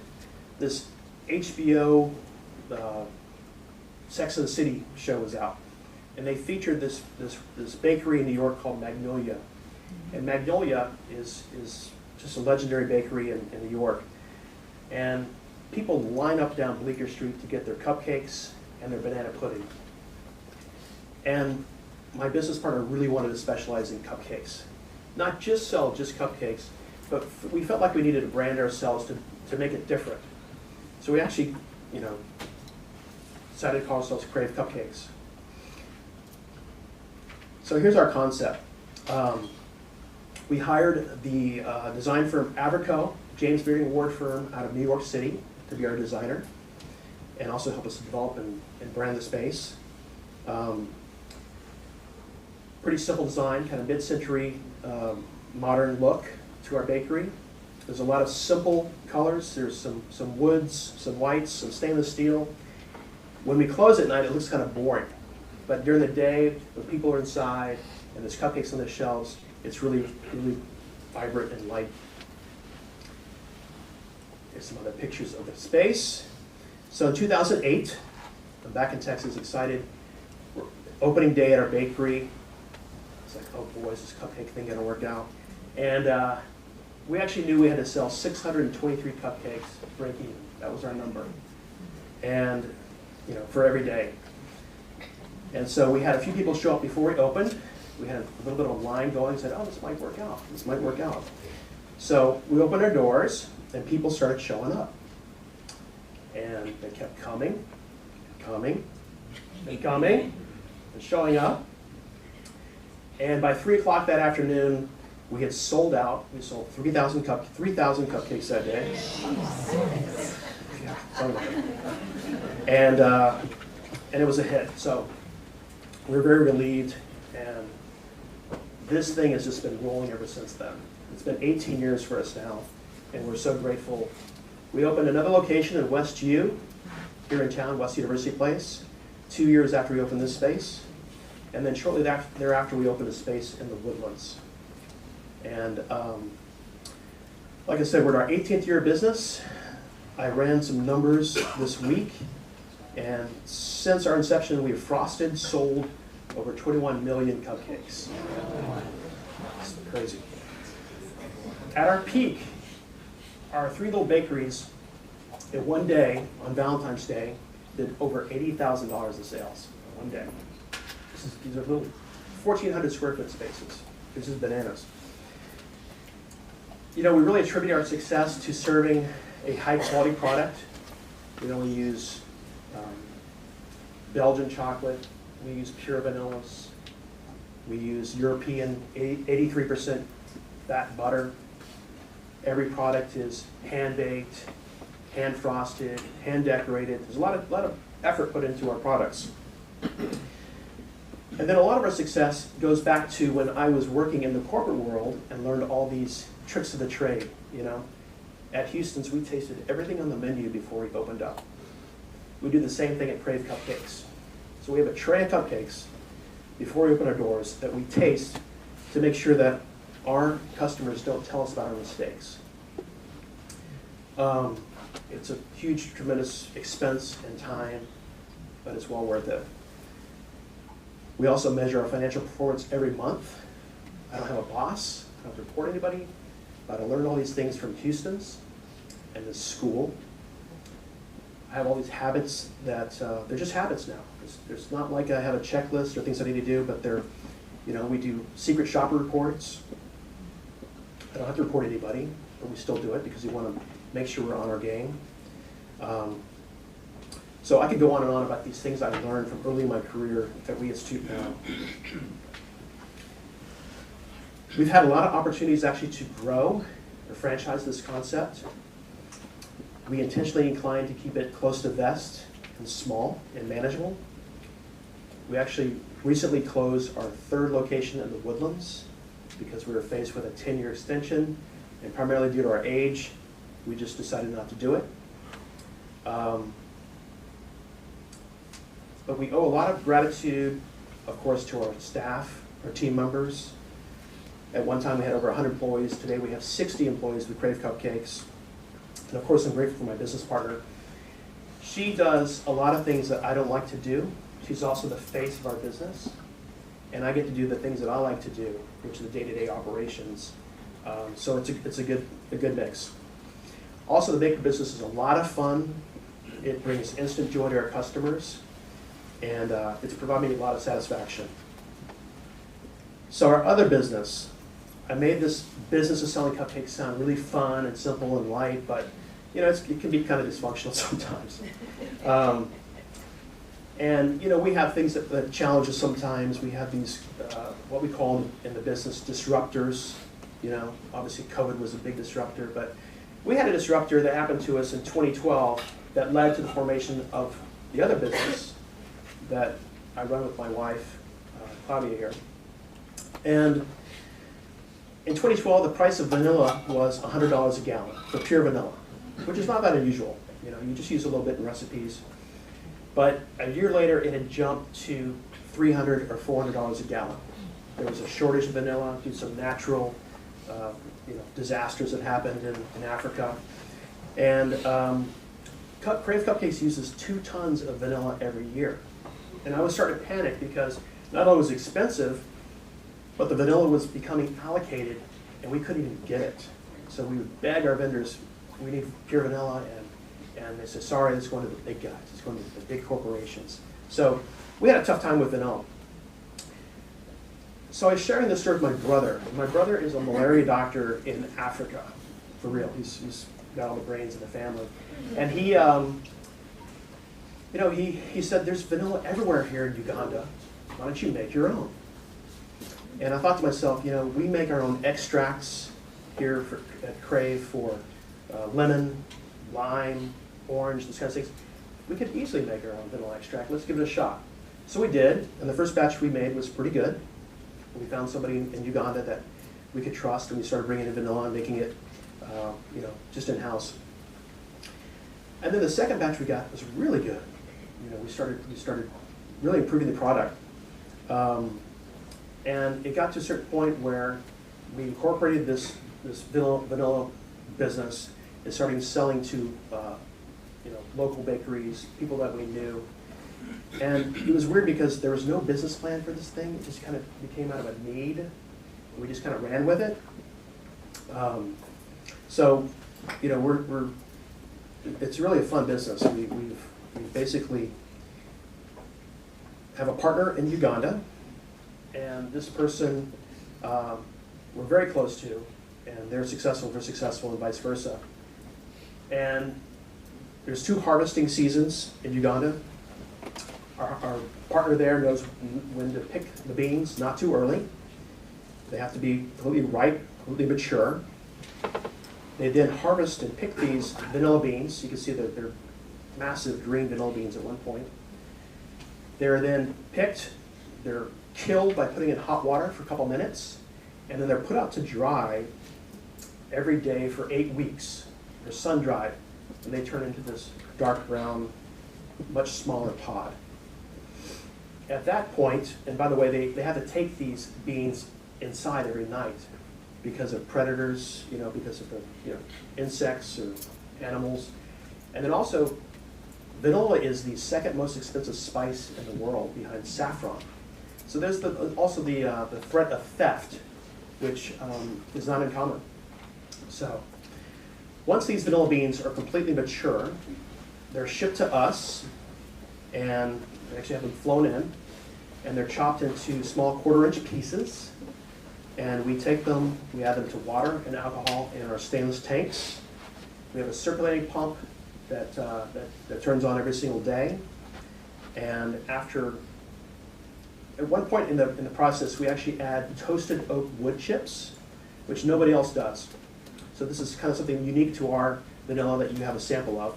S5: this HBO Sex and the City show was out. And they featured this bakery in New York called Magnolia. And Magnolia is just a legendary bakery in New York. And people line up down Bleecker Street to get their cupcakes and their banana pudding. And my business partner really wanted to specialize in cupcakes. Not just sell just cupcakes, but we felt like we needed to brand ourselves to make it different. So we actually, decided to call ourselves Crave Cupcakes. So here's our concept. We hired the design firm Aberco, James Beard Award firm out of New York City, to be our designer, and also help us develop and brand the space. Pretty simple design, kind of mid-century modern look to our bakery. There's a lot of simple colors. There's some woods, some whites, some stainless steel. When we close at night, it looks kind of boring. But during the day, when people are inside and there's cupcakes on the shelves, it's really, really vibrant and light. Here's some other pictures of the space. So in 2008, I'm back in Texas, excited. Opening day at our bakery. It's like, oh boy, is this cupcake thing gonna work out? And we actually knew we had to sell 623 cupcakes, break even. That was our number. And, for every day. And so we had a few people show up before we opened. We had a little bit of a line going, said, oh, this might work out. This might work out. So we opened our doors, and people started showing up. And they kept coming, and coming, and showing up. And by 3 o'clock that afternoon, we had sold out. We sold 3,000 cupcakes that day. And it was a hit. So we were very relieved, and this thing has just been rolling ever since then. It's been 18 years for us now, and we're so grateful. We opened another location in West U, here in town, West University Place, 2 years after we opened this space. And then shortly thereafter, we opened a space in the Woodlands. And like I said, we're in our 18th year of business. I ran some numbers this week, and since our inception, we've frosted, sold over 21 million cupcakes. It's crazy. At our peak, our 3 little bakeries, in one day, on Valentine's Day, did over $80,000 in sales in one day. These are little 1,400 square foot spaces. This is bananas. We really attribute our success to serving a high quality product. We use Belgian chocolate, we use pure vanillas, we use European 83% fat butter. Every product is hand baked, hand frosted, hand decorated. There's a lot of effort put into our products. And then a lot of our success goes back to when I was working in the corporate world and learned all these tricks of the trade, At Houston's, we tasted everything on the menu before we opened up. We do the same thing at Crave Cupcakes. So we have a tray of cupcakes before we open our doors that we taste to make sure that our customers don't tell us about our mistakes. It's a huge, tremendous expense and time, but it's well worth it. We also measure our financial performance every month. I don't have a boss. I don't report anybody. But I learned all these things from Houston's and this school. I have all these habits that, they're just habits now. There's not like I have a checklist or things I need to do, but they're, we do secret shopper reports. I don't have to report anybody, but we still do it because we want to make sure we're on our game. So I could go on and on about these things I learned from early in my career that we institute now. We've had a lot of opportunities actually to grow or franchise this concept. We intentionally inclined to keep it close to vest and small and manageable. We actually recently closed our 3rd location in the Woodlands because we were faced with a 10-year extension, and primarily due to our age, we just decided not to do it. But we owe a lot of gratitude, of course, to our staff, our team members. At one time, we had over 100 employees. Today, we have 60 employees with Crave Cupcakes. And of course, I'm grateful for my business partner. She does a lot of things that I don't like to do. She's also the face of our business. And I get to do the things that I like to do, which are the day-to-day operations. So it's a good mix. Also, the bakery business is a lot of fun. It brings instant joy to our customers, and it's provided me a lot of satisfaction. So our other business, I made this business of selling cupcakes sound really fun and simple and light, but you know, it can be kind of dysfunctional sometimes. And you know, we have things that challenge us sometimes. We have these, what we call in the business, disruptors. You know, obviously COVID was a big disruptor, but we had a disruptor that happened to us in 2012 that led to the formation of the other business that I run with my wife, Claudia here. And in 2012, the price of vanilla was $100 a gallon for pure vanilla, which is not that unusual. You know, you just use a little bit in recipes. But a year later, it had jumped to $300 or $400 a gallon. There was a shortage of vanilla due to some natural disasters that happened in Africa. And Crave Cupcakes uses 2 tons of vanilla every year. And I was starting to panic because not only was it expensive, but the vanilla was becoming allocated and we couldn't even get it. So we would beg our vendors, we need pure vanilla, and they said, sorry, it's going to the big guys, it's going to the big corporations. So we had a tough time with vanilla. So I was sharing this story with my brother. My brother is a malaria doctor in Africa, for real. He's got all the brains in the family. And he, he said, there's vanilla everywhere here in Uganda. Why don't you make your own? And I thought to myself, you know, we make our own extracts here at Crave for lemon, lime, orange, those kind of things. We could easily make our own vanilla extract. Let's give it a shot. So we did, and the first batch we made was pretty good. We found somebody in Uganda that we could trust, and we started bringing in vanilla and making it, just in-house. And then the second batch we got was really good. You know, we started really improving the product. And it got to a certain point where we incorporated this vanilla business and started selling to local bakeries, people that we knew. And it was weird because there was no business plan for this thing. It just kind of became out of a need. And we just kind of ran with it. So, you know, it's really a fun business. We basically have a partner in Uganda, and this person we're very close to, and they're successful, we're successful, and vice versa. And there's 2 harvesting seasons in Uganda. Our partner there knows when to pick the beans, not too early. They have to be completely ripe, completely mature. They then harvest and pick these vanilla beans. You can see that they're massive green vanilla beans at one point. They're then picked, they're killed by putting in hot water for a couple minutes, and then they're put out to dry every day for 8 weeks. They're sun-dried, and they turn into this dark brown, much smaller pod. At that point, and by the way, they have to take these beans inside every night because of predators, because of the insects or animals. And then also, vanilla is the second most expensive spice in the world behind saffron. So there's also the threat of theft, which is not uncommon. So once these vanilla beans are completely mature, they're shipped to us, and we actually have them flown in, and they're chopped into small 1/4-inch pieces. And we take them, we add them to water and alcohol in our stainless tanks. We have a circulating pump that turns on every single day. And at one point in the process, we actually add toasted oak wood chips, which nobody else does. So this is kind of something unique to our vanilla that you have a sample of.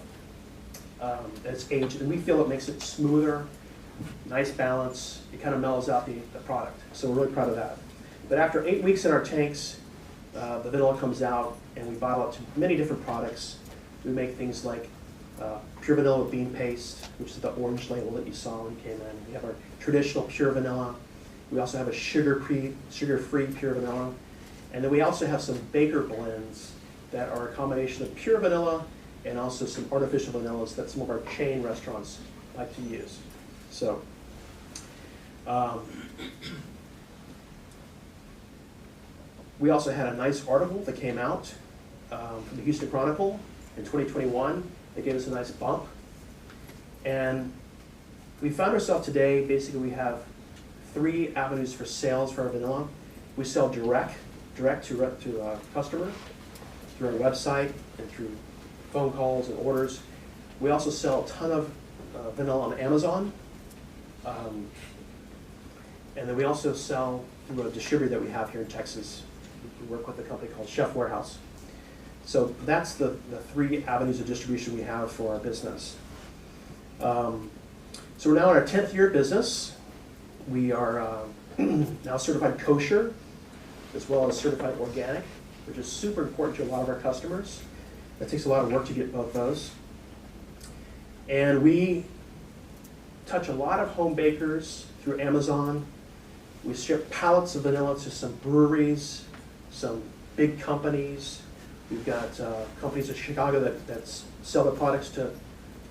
S5: It's aged, and we feel it makes it smoother, nice balance. It kind of mellows out the product. So we're really proud of that. But after 8 weeks in our tanks, the vanilla comes out, and we bottle it to many different products. We make things like pure vanilla bean paste, which is the orange label that you saw when you came in. We have our traditional pure vanilla. We also have a sugar-free pure vanilla. And then we also have some baker blends that are a combination of pure vanilla and also some artificial vanillas that some of our chain restaurants like to use. So, we also had a nice article that came out from the Houston Chronicle in 2021. They gave us a nice bump. And we found ourselves today, basically we have 3 avenues for sales for our vanilla. We sell direct to a customer through our website and through phone calls and orders. We also sell a ton of vanilla on Amazon. And then we also sell through a distributor that we have here in Texas. We work with a company called Chef Warehouse. So that's the 3 avenues of distribution we have for our business. So we're now in our 10th year of business. We are now certified kosher, as well as certified organic, which is super important to a lot of our customers. It takes a lot of work to get both those. And we touch a lot of home bakers through Amazon. We ship pallets of vanilla to some breweries, some big companies. We've got companies in Chicago that sell their products to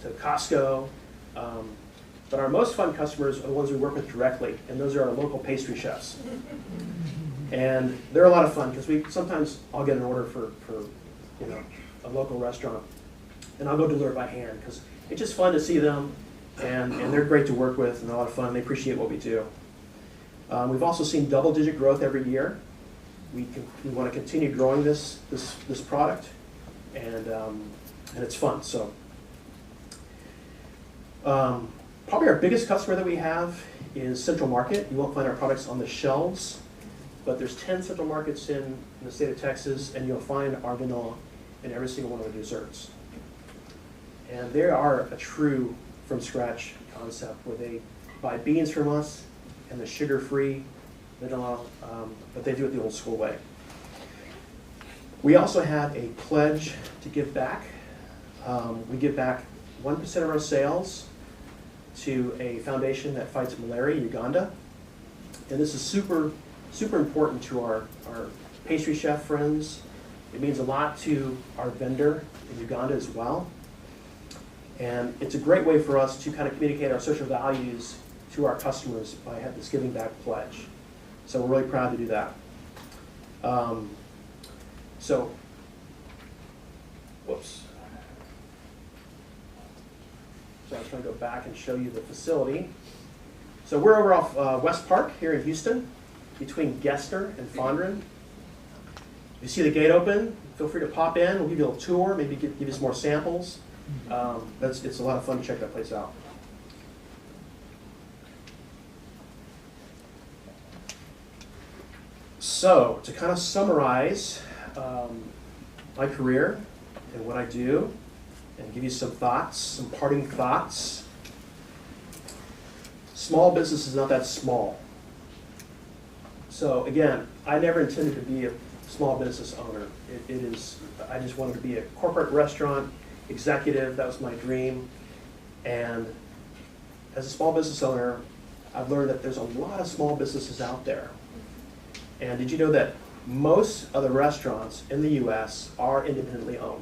S5: Costco. But our most fun customers are the ones we work with directly, and those are our local pastry chefs. And they're a lot of fun because sometimes I'll get an order for a local restaurant, and I'll go deliver it by hand because it's just fun to see them, and they're great to work with and a lot of fun. They appreciate what we do. We've also seen double-digit growth every year. We want to continue growing this product, and it's fun. So. Probably our biggest customer that we have is Central Market. You won't find our products on the shelves, but there's 10 Central Markets in the state of Texas, and you'll find our vanilla in every single one of the desserts. And they are a true from-scratch concept where they buy beans from us and the sugar-free vanilla, but they do it the old school way. We also have a pledge to give back. We give back 1% of our sales to a foundation that fights malaria in Uganda. And this is super, super important to our pastry chef friends. It means a lot to our vendor in Uganda as well. And it's a great way for us to kind of communicate our social values to our customers by having this giving back pledge. So we're really proud to do that. Whoops. So I was trying to go back and show you the facility. So we're over off West Park here in Houston, between Gester and Fondren. If you see the gate open, feel free to pop in. We'll give you a little tour, maybe give you some more samples. It's a lot of fun to check that place out. So to kind of summarize my career and what I do, and give you some thoughts, some parting thoughts. Small business is not that small. So again, I never intended to be a small business owner. I just wanted to be a corporate restaurant executive. That was my dream. And as a small business owner, I've learned that there's a lot of small businesses out there. And did you know that most of the restaurants in the US are independently owned?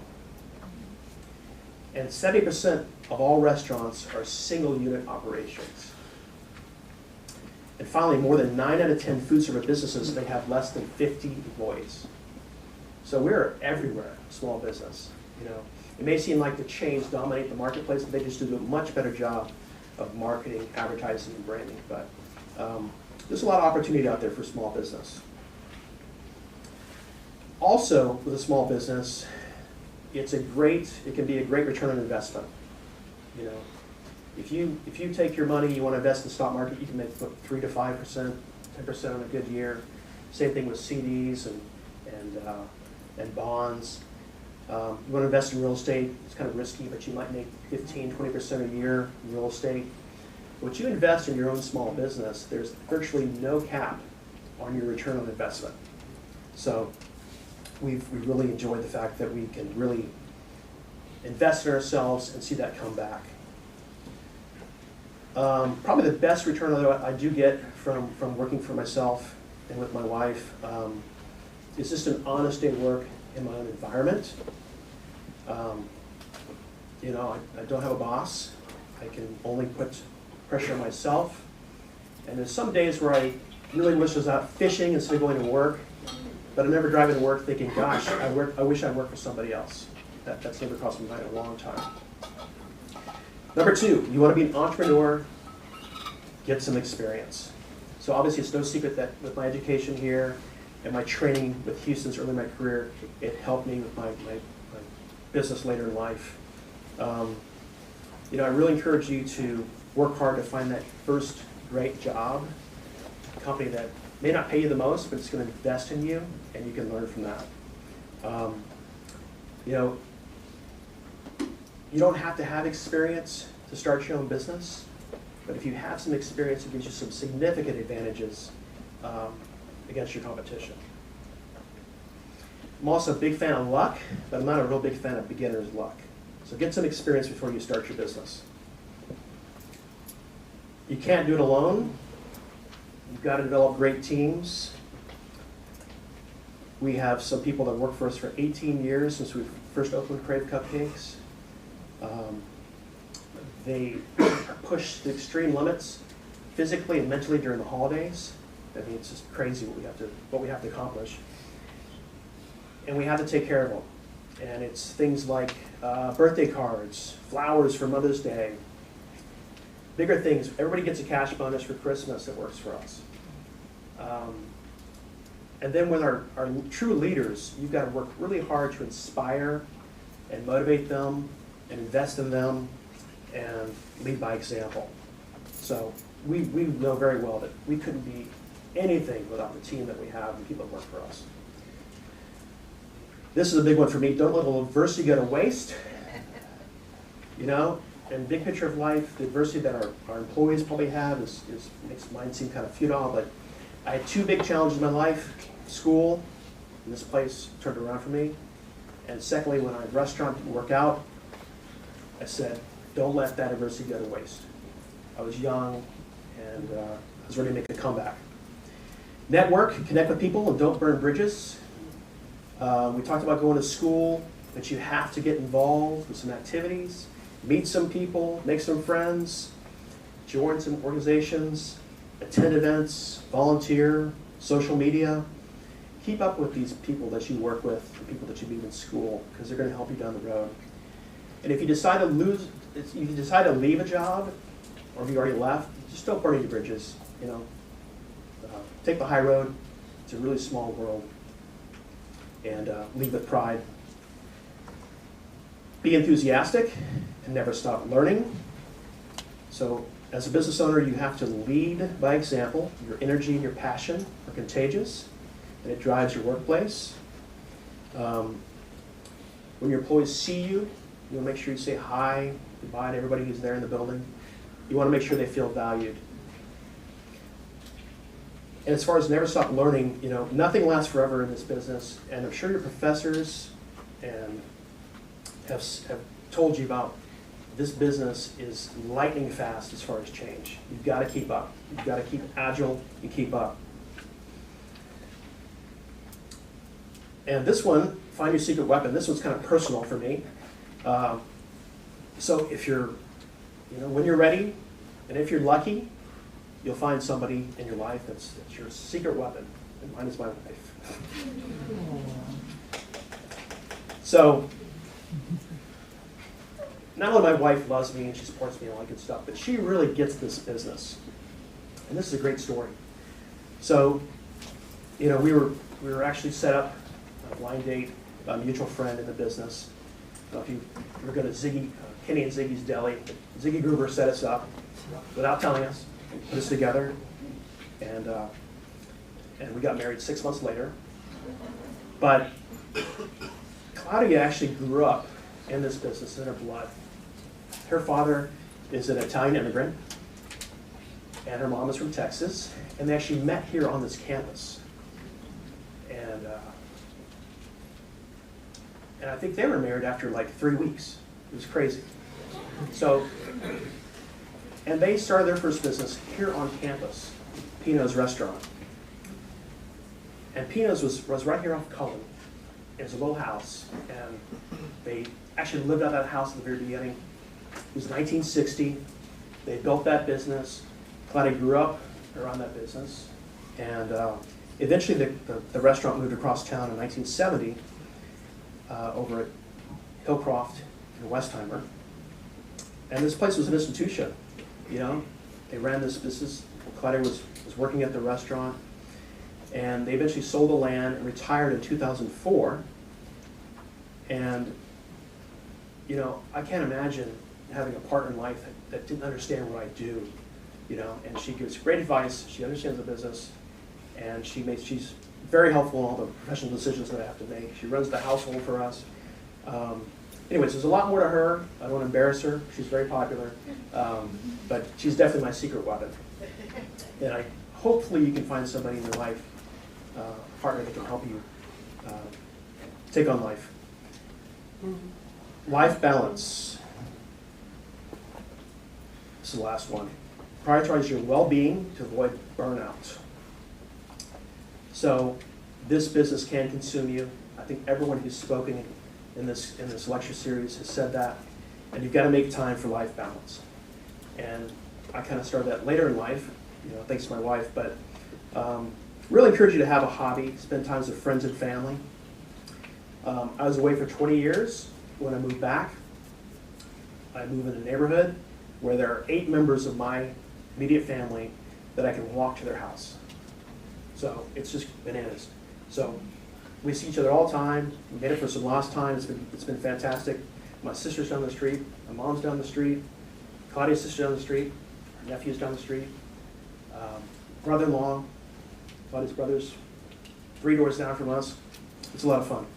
S5: And 70% of all restaurants are single unit operations. And finally, more than 9 out of 10 food service businesses, they have less than 50 employees. So we're everywhere, small business. It may seem like the chains dominate the marketplace, but they just do a much better job of marketing, advertising, and branding. But there's a lot of opportunity out there for small business. Also, with a small business, it can be a great return on investment. If you take your money, you want to invest in the stock market, you can make 3 to 5%, 10% on a good year. Same thing with CDs and bonds. You want to invest in real estate, it's kind of risky, but you might make 15, 20% a year in real estate. What you invest in your own small business, there's virtually no cap on your return on investment. So we really enjoyed the fact that we can really invest in ourselves and see that come back. Probably the best return I do get from working for myself and with my wife is just an honest day of work in my own environment. I don't have a boss. I can only put pressure on myself. And there's some days where I really wish I was out fishing instead of going to work, but I'm never driving to work thinking, gosh, I wish I worked for somebody else. That's never crossed my mind in a long time. Number 2, you want to be an entrepreneur, get some experience. So obviously it's no secret that with my education here and my training with Houston's early in my career, it helped me with my business later in life. I really encourage you to work hard to find that first great job, a company that may not pay you the most, but it's going to invest in you, and you can learn from that. You don't have to have experience to start your own business, but if you have some experience, it gives you some significant advantages against your competition. I'm also a big fan of luck, but I'm not a real big fan of beginner's luck. So get some experience before you start your business. You can't do it alone. You've got to develop great teams. We have some people that work for us for 18 years since we first opened Crave Cupcakes. They push the extreme limits physically and mentally during the holidays. I mean, it's just crazy what we have to accomplish. And we have to take care of them. And it's things like birthday cards, flowers for Mother's Day, bigger things. Everybody gets a cash bonus for Christmas that works for us. And then with our true leaders, you've got to work really hard to inspire and motivate them and invest in them and lead by example. So we know very well that we couldn't be anything without the team that we have and people that work for us. This is a big one for me. Don't let adversity go to waste. And big picture of life, the adversity that our employees probably have makes mine seem kind of futile, but I had 2 big challenges in my life: school, and this place turned around for me. And secondly, when our restaurant didn't work out, I said, don't let that adversity go to waste. I was young, and I was ready to make a comeback. Network, connect with people, and don't burn bridges. We talked about going to school, but you have to get involved with some activities, meet some people, make some friends, join some organizations, attend events, volunteer, social media. Keep up with these people that you work with, the people that you meet in school, because they're going to help you down the road. And if you decide to leave a job, or if you already left, just don't burn any bridges. Take the high road. It's a really small world. And lead with pride. Be enthusiastic and never stop learning. So as a business owner, you have to lead by example. Your energy and your passion are contagious, and it drives your workplace. When your employees see you, you want to make sure you say hi, goodbye to everybody who's there in the building. You want to make sure they feel valued. And as far as never stop learning, nothing lasts forever in this business. And I'm sure your professors and have told you about this business is lightning fast as far as change. You've got to keep up. You've got to keep agile and keep up. And this one, find your secret weapon. This one's kind of personal for me. So if when you're ready, and if you're lucky, you'll find somebody in your life that's your secret weapon, and mine is my wife. So, not only my wife loves me and she supports me and all that good stuff, but she really gets this business. And this is a great story. So, we were actually set up on a blind date, a mutual friend in the business. If you were going to Kenny and Ziggy's Deli, Ziggy Gruber set us up without telling us. Put us together, and we got married 6 months later. But Claudia actually grew up in this business in her blood. Her father is an Italian immigrant, and her mom is from Texas, and they actually met here on this campus. And I think they were married after like 3 weeks. It was crazy. So. And they started their first business here on campus, Pino's Restaurant. And Pino's was right here off Cullen. It was a little house, and they actually lived out of that house at the very beginning. It was 1960. They built that business. Claudia grew up around that business, and eventually the restaurant moved across town in 1970 over at Hillcroft and Westheimer. And this place was an institution, you know. They ran this business. Claudia was working at the restaurant, and they eventually sold the land and retired in 2004. And, you know, I can't imagine having a partner in life that didn't understand what I do, you know. And she gives great advice. She understands the business, and she's very helpful in all the professional decisions that I have to make. She runs the household for us. Anyways, there's a lot more to her. I don't want to embarrass her. She's very popular, but she's definitely my secret weapon. And hopefully you can find somebody in your life, a partner that can help you take on life. Life balance. This is the last one. Prioritize your well-being to avoid burnout. So this business can consume you. I think everyone who's spoken in this lecture series has said that. And you've got to make time for life balance. And I kind of started that later in life, you know, thanks to my wife, but really encourage you to have a hobby, spend time with friends and family. I was away for 20 years. When I moved back, I moved in a neighborhood where there are 8 members of my immediate family that I can walk to their house. So it's just bananas. So we see each other all the time. We made it for some lost time. It's been fantastic. My sister's down the street. My mom's down the street. Claudia's sister's down the street. Our nephew's down the street. Brother-in-law, Claudia's brother's 3 doors down from us. It's a lot of fun.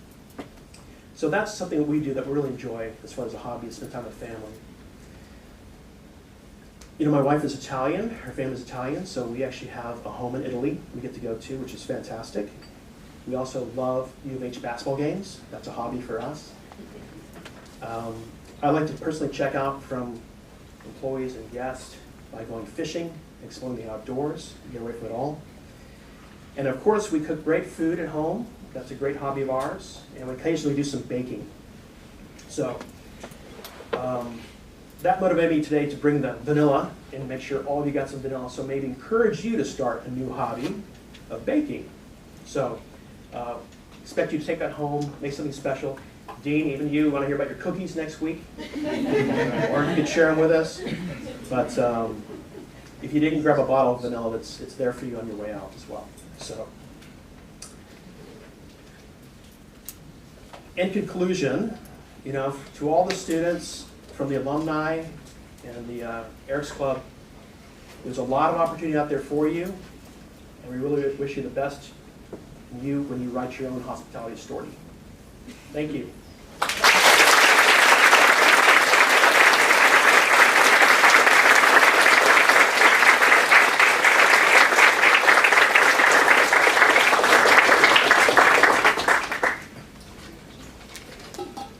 S5: So that's something that we do that we really enjoy as far as a hobby, spend time with family. You know, my wife is Italian. Her family's Italian, so we actually have a home in Italy we get to go to, which is fantastic. We also love U of H basketball games. That's a hobby for us. I like to personally check out from employees and guests by going fishing, exploring the outdoors, get away from it all. And of course, we cook great food at home. That's a great hobby of ours. And we occasionally do some baking. So that motivated me today to bring the vanilla and make sure all of you got some vanilla. So maybe encourage you to start a new hobby of baking. So expect you to take that home, make something special. Dean, even you want to hear about your cookies next week? Or you can share them with us. But if you didn't grab a bottle of vanilla, it's there for you on your way out as well. So, in conclusion, you know, to all the students from the alumni and the Eric's Club, there's a lot of opportunity out there for you, and we really wish you the best when you write your own hospitality story. Thank you.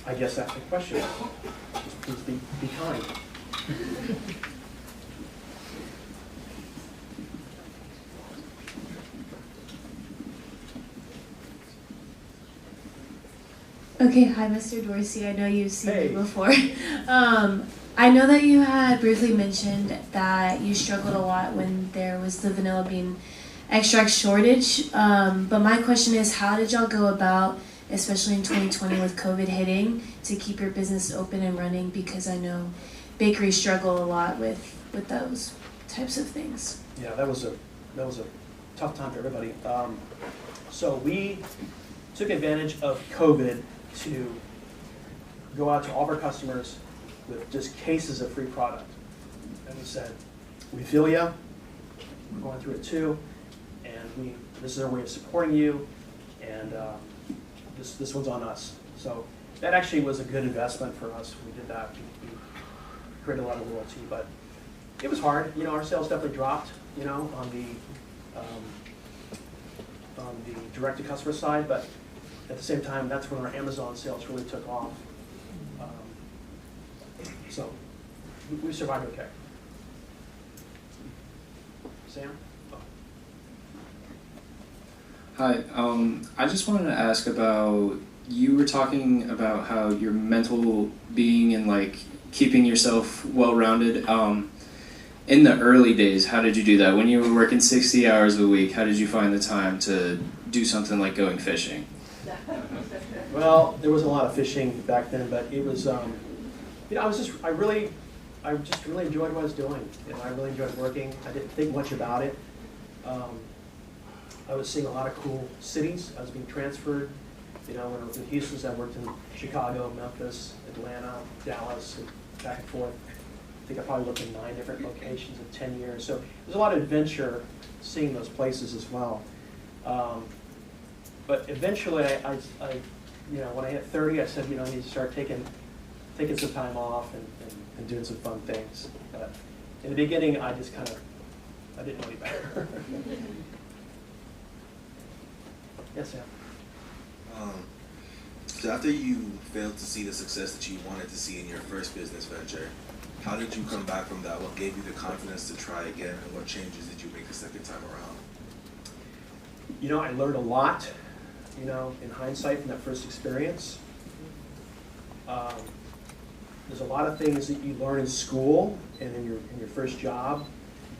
S5: I guess ask a question. Just please be kind.
S6: Okay, hi, Mr. Dorsey. I know you've seen
S5: Hey.
S6: me before. I know that you had briefly mentioned that you struggled a lot when there was the vanilla bean extract shortage. But my question is, how did y'all go about, especially in 2020 with COVID hitting, to keep your business open and running? Because I know bakeries struggle a lot with those types of things.
S5: Yeah, that was a tough time for everybody. So we took advantage of COVID to go out to all of our customers with just cases of free product. And we said, we feel you, we're going through it too, and this is our way of supporting you, and this one's on us. So that actually was a good investment for us. We did that. We created a lot of loyalty, but it was hard. You know, our sales definitely dropped, you know, on the direct-to-customer side, but at the same time, that's when our Amazon sales really took off. So we survived okay. Sam? Oh.
S7: Hi, I just wanted to ask about you were talking about how your mental being and like keeping yourself well-rounded. In the early days, how did you do that? When you were working 60 hours a week, how did you find the time to do something like going fishing?
S5: Well, there was a lot of fishing back then, but it was, I really enjoyed what I was doing. I really enjoyed working. I didn't think much about it. I was seeing a lot of cool cities. I was being transferred. When I was in Houston, I worked in Chicago, Memphis, Atlanta, Dallas, and back and forth. I think I probably worked in 9 different locations in 10 years. So there's a lot of adventure seeing those places as well. But eventually, I when I hit 30, I said, I need to start taking some time off and doing some fun things. But in the beginning, I didn't know any better. Yes, Sam.
S8: So after you failed to see the success that you wanted to see in your first business venture, how did you come back from that? What gave you the confidence to try again, and what changes did you make the second time around?
S5: I learned a lot, in hindsight from that first experience. There's a lot of things that you learn in school and in your first job.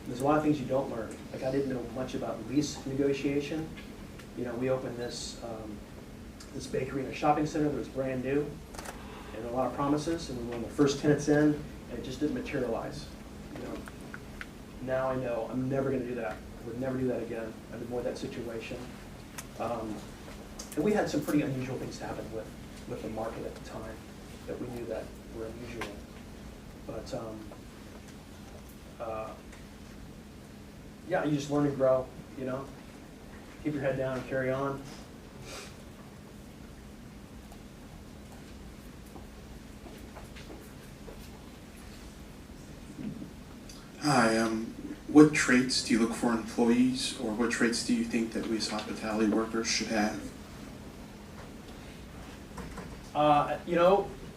S5: There's a lot of things you don't learn. Like I didn't know much about lease negotiation. We opened this bakery in a shopping center that was brand new, and a lot of promises, and we were one of the first tenants in, and it just didn't materialize. Now I know I'm never going to do that. I would never do that again. I'd avoid that situation. And we had some pretty unusual things happen with the market at the time that we knew that were unusual. But yeah, you just learn and grow. Keep your head down and carry on.
S9: Hi, what traits do you look for in employees, or what traits do you think that we as hospitality workers should have?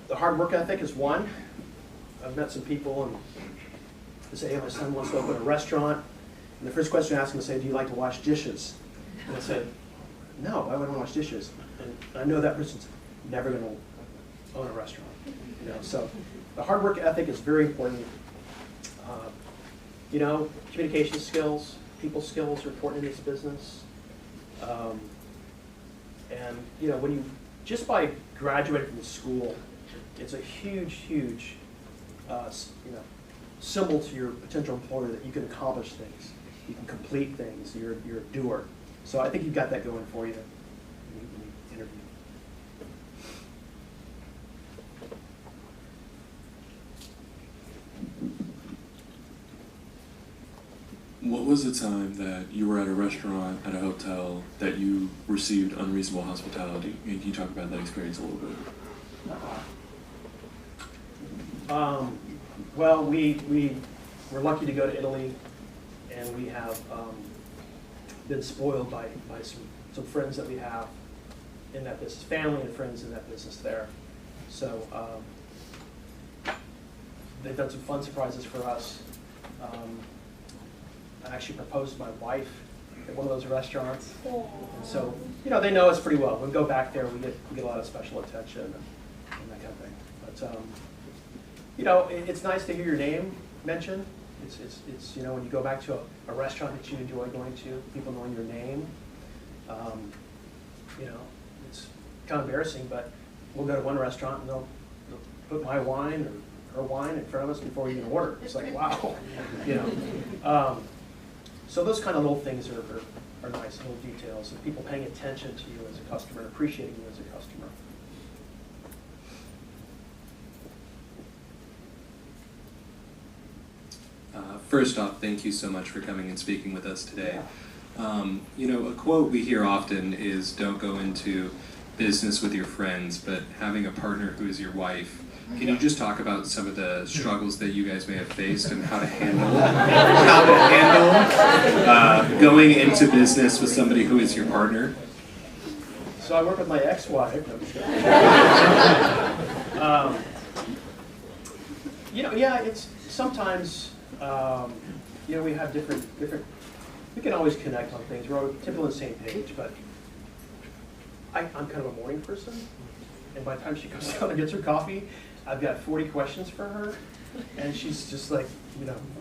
S5: The hard work ethic is one. I've met some people and they say, hey, my son wants to open a restaurant. And the first question I ask them is, say, do you like to wash dishes? And I said, no, why would I want to wash dishes? And I know that person's never going to own a restaurant. So the hard work ethic is very important. Communication skills, people skills are important in this business. And when you, just by graduating from school, it's a huge, symbol to your potential employer that you can accomplish things, you can complete things, you're a doer. So I think you've got that going for you when you interview.
S10: What was the time that you were at a restaurant, at a hotel, that you received unreasonable hospitality? Can you talk about that experience a little bit?
S5: Well, we were lucky to go to Italy, and we have been spoiled by some friends that we have in that business, family and friends in that business there. So they've done some fun surprises for us. I actually proposed to my wife at one of those restaurants. And so, they know us pretty well. When we go back there, we get a lot of special attention and that kind of thing. But, it's nice to hear your name mentioned. It's when you go back to a restaurant that you enjoy going to, people knowing your name. It's kind of embarrassing, but we'll go to one restaurant and they'll put my wine or her wine in front of us before we even order. It's like, wow, So those kind of little things are nice, little details, and people paying attention to you as a customer and appreciating you as a customer.
S11: First off, thank you so much for coming and speaking with us today. A quote we hear often is, don't go into business with your friends, but having a partner who is your wife. Can you just talk about some of the struggles that you guys may have faced and how to handle going into business with somebody who is your partner?
S5: So I work with my ex-wife. It's sometimes, we have different, we can always connect on things. We're typically on the same page, but I'm kind of a morning person, and by the time she goes down and gets her coffee, I've got 40 questions for her, and she's just like,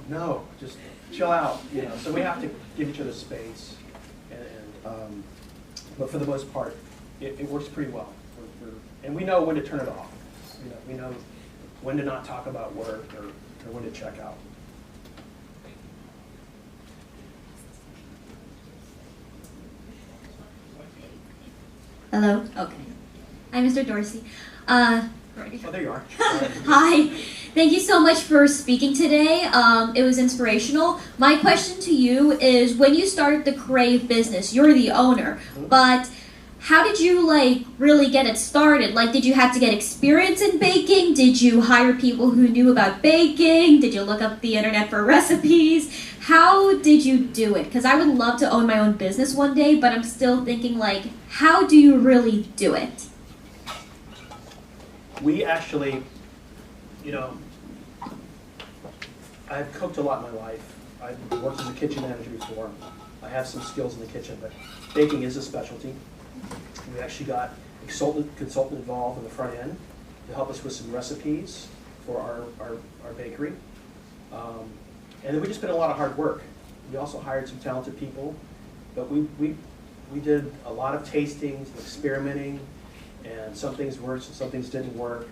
S5: no, just chill out, So we have to give each other space, but for the most part, it works pretty well. And we know when to turn it off. We know when to not talk about work or when to check out.
S12: Hello? Okay. Hi, Mr. Dorsey.
S5: Oh, there you are.
S12: Hi. Thank you so much for speaking today. It was inspirational. My question to you is, when you started the Crave business, you're the owner, but how did you really get it started? Did you have to get experience in baking? Did you hire people who knew about baking? Did you look up the internet for recipes? How did you do it? Because I would love to own my own business one day, but I'm still thinking how do you really do it?
S5: We actually, I've cooked a lot in my life. I've worked as a kitchen manager before. I have some skills in the kitchen, but baking is a specialty. We actually got a consultant involved in the front end to help us with some recipes for our bakery. And then we just did a lot of hard work. We also hired some talented people, but we did a lot of tastings and experimenting, and some things worked and some things didn't work.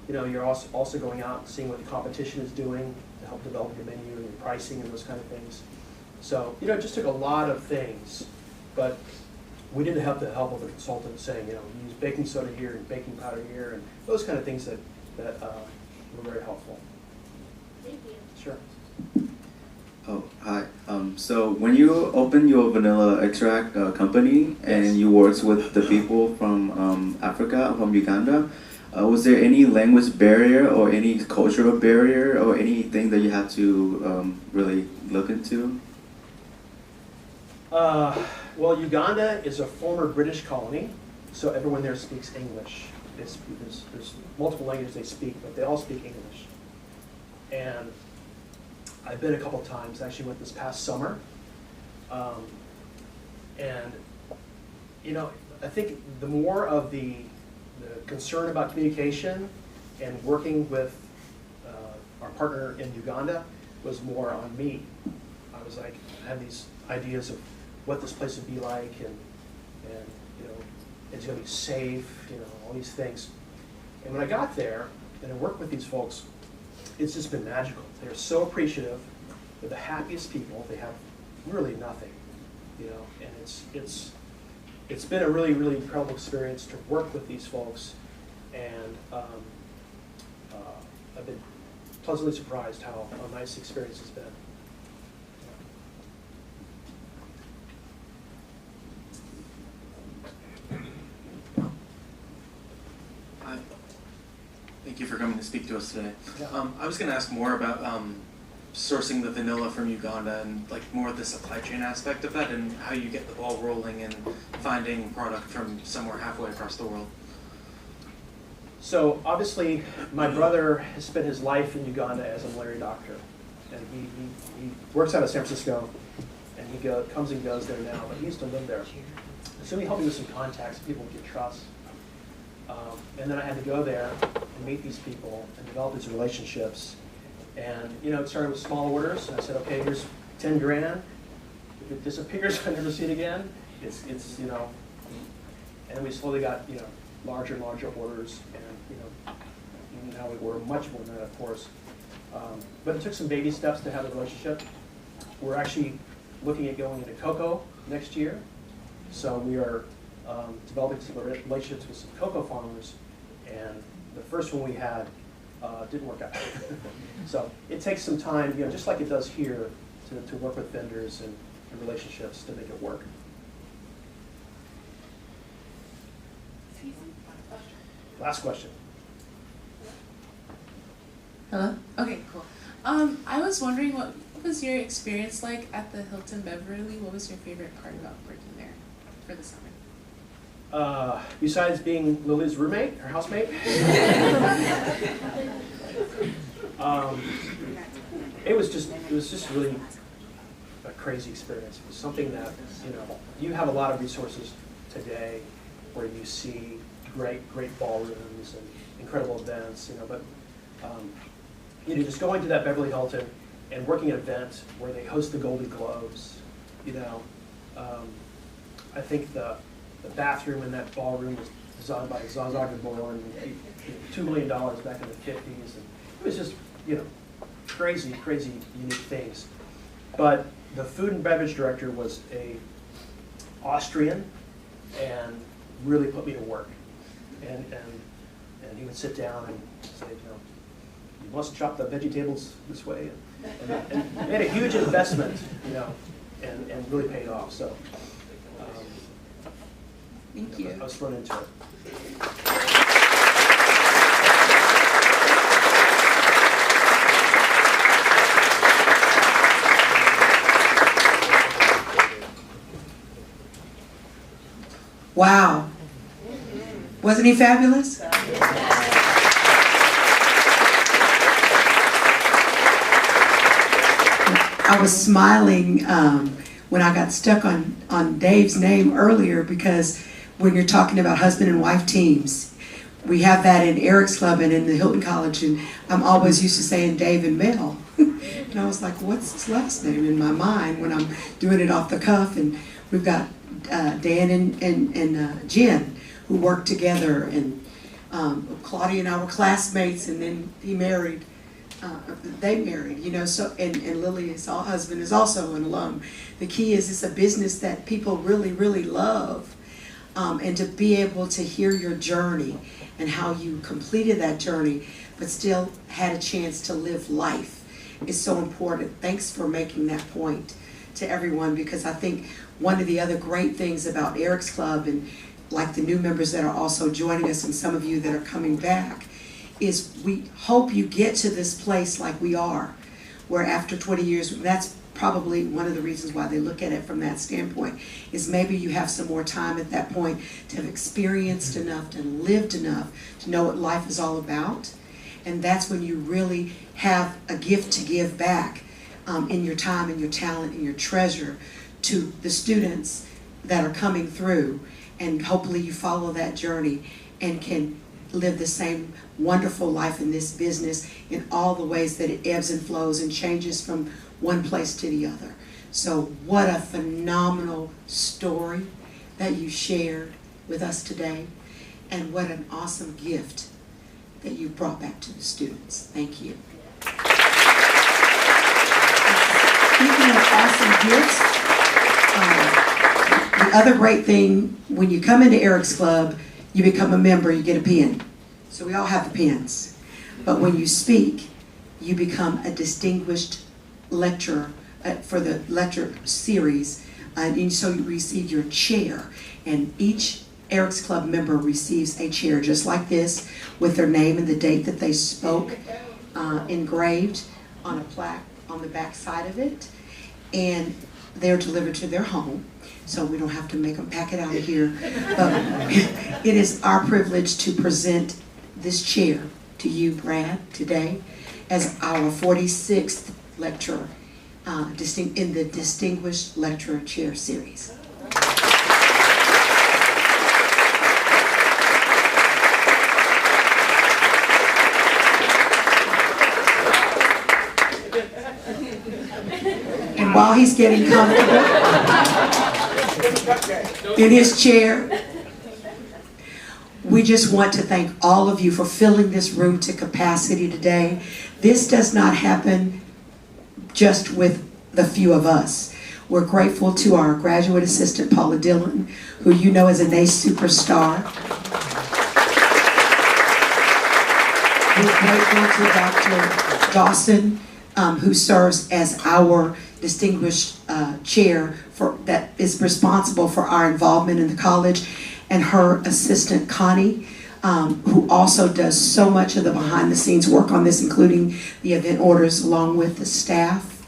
S5: You're also going out and seeing what the competition is doing to help develop your menu and your pricing and those kind of things. So, it just took a lot of things, but we did have the help of a consultant saying, use baking soda here and baking powder here, and those kind of things that were very helpful.
S12: Thank you.
S5: Sure.
S2: Oh, hi. So when you opened your vanilla extract company and you worked with the people from Africa, from Uganda, was there any language barrier or any cultural barrier or anything that you had to really look into?
S5: Well, Uganda is a former British colony, so everyone there speaks English. There's multiple languages they speak, but they all speak English. And I've been a couple times, actually went this past summer. And, I think the more of the concern about communication and working with our partner in Uganda was more on me. I was I had these ideas of what this place would be like, and it's going to be safe, all these things. And when I got there and I worked with these folks, it's just been magical. They're so appreciative. They're the happiest people. They have really nothing, and it's been a really, really incredible experience to work with these folks, and I've been pleasantly surprised how nice the experience has been.
S13: Hi. Thank you for coming to speak to us today.
S5: Yeah.
S13: I was going to ask more about sourcing the vanilla from Uganda and more of the supply chain aspect of that, and how you get the ball rolling and finding product from somewhere halfway across the world.
S5: So obviously, my brother has spent his life in Uganda as a malaria doctor, and he works out of San Francisco, and he comes and goes there now, but he used to live there. So he helped me with some contacts, people we could trust. And then I had to go there and meet these people and develop these relationships. And it started with small orders. And I said, okay, here's 10 grand. If it disappears, I never see it again. It's and then we slowly got larger and larger orders, and now we're much more than that, of course. But it took some baby steps to have a relationship. We're actually looking at going into cocoa next year, so we are developing some relationships with some cocoa farmers, and the first one we had didn't work out. So it takes some time, just like it does here, to work with vendors and relationships to make it work. Last question.
S14: Hello? Okay, cool. I was wondering, what was your experience like at the Hilton Beverly? What was your favorite part about working there for the summer?
S5: Besides being Lily's roommate, her housemate, it was just really a crazy experience. It was something that, you have a lot of resources today, where you see great ballrooms and incredible events, but just going to that Beverly Hilton and working an event where they host the Golden Globes, I think the bathroom in that ballroom was designed by Zsa Zsa Gabor and $2 million back in the 50s. And it was just, crazy unique things. But the food and beverage director was a Austrian and really put me to work. And he would sit down and say, you must chop the veggie tables this way. And made a huge investment, and really paid off. So
S14: Thank you.
S5: I was thrown into it.
S1: Wow. Wasn't he fabulous? I was smiling when I got stuck on Dave's name earlier, because when you're talking about husband and wife teams, we have that in Eric's Club and in the Hilton College, and I'm always used to saying Dave and Mel. And I was like, what's his last name in my mind when I'm doing it off the cuff? And we've got Dan and Jen, who worked together, and Claudia and I were classmates, and then he married. They married, so, and Lily's husband is also an alum. The key is it's a business that people really, really love. And to be able to hear your journey and how you completed that journey, but still had a chance to live life is so important. Thanks for making that point to everyone, because I think one of the other great things about Eric's Club, and like the new members that are also joining us and some of you that are coming back, is we hope you get to this place like we are, where after 20 years, that's probably one of the reasons why they look at it from that standpoint, is maybe you have some more time at that point to have experienced enough and lived enough to know what life is all about. And that's when you really have a gift to give back in your time and your talent and your treasure to the students that are coming through. And hopefully you follow that journey and can live the same wonderful life in this business in all the ways that it ebbs and flows and changes from one place to the other. So what a phenomenal story that you shared with us today, and what an awesome gift that you brought back to the students. Thank you. Speaking of awesome gifts, the other great thing, when you come into Eric's Club, you become a member, you get a pen. So we all have the pens. But when you speak, you become a distinguished lecturer for the lecture series. And so you receive your chair. And each Eric's Club member receives a chair just like this, with their name and the date that they spoke engraved on a plaque on the back side of it. And they're delivered to their home. So we don't have to make them pack it out of here. But it is our privilege to present this chair to you, Brad, today as our 46th lecturer in the Distinguished Lecturer Chair Series. And while he's getting comfortable in his chair, we just want to thank all of you for filling this room to capacity today. This does not happen just with the few of us. We're grateful to our graduate assistant, Paula Dillon, who you know is an ACE superstar. We're grateful to Dr. Dawson, who serves as our distinguished chair that is responsible for our involvement in the college, and her assistant, Connie, who also does so much of the behind-the-scenes work on this, including the event orders along with the staff.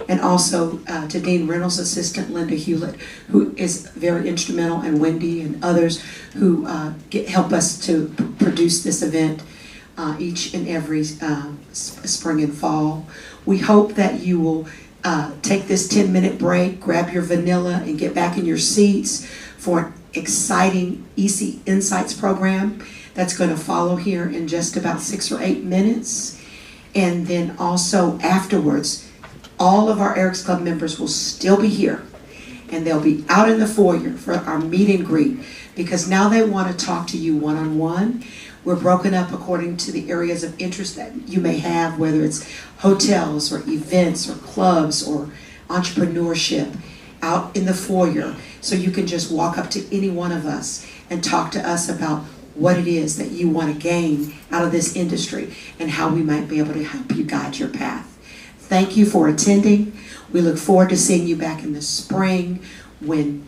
S1: And also to Dean Reynolds' assistant, Linda Hewlett, who is very instrumental, and Wendy and others who help us to produce this event each and every spring and fall. We hope that you will take this 10-minute break, grab your vanilla, and get back in your seats for an exciting EC Insights program that's going to follow here in just about 6 or 8 minutes. And then also afterwards, all of our Eric's Club members will still be here. And they'll be out in the foyer for our meet and greet, because now they want to talk to you one-on-one. We're broken up according to the areas of interest that you may have, whether it's hotels or events or clubs or entrepreneurship, out in the foyer. So you can just walk up to any one of us and talk to us about what it is that you want to gain out of this industry and how we might be able to help you guide your path. Thank you for attending. We look forward to seeing you back in the spring when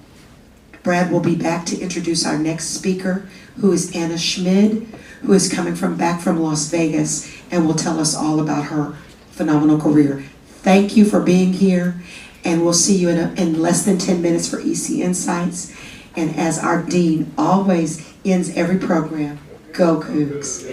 S1: Brad will be back to introduce our next speaker, who is Anna Schmid, who is coming back from Las Vegas and will tell us all about her phenomenal career. Thank you for being here, and we'll see you in less than 10 minutes for EC Insights. And as our dean always ends every program, go Cougs.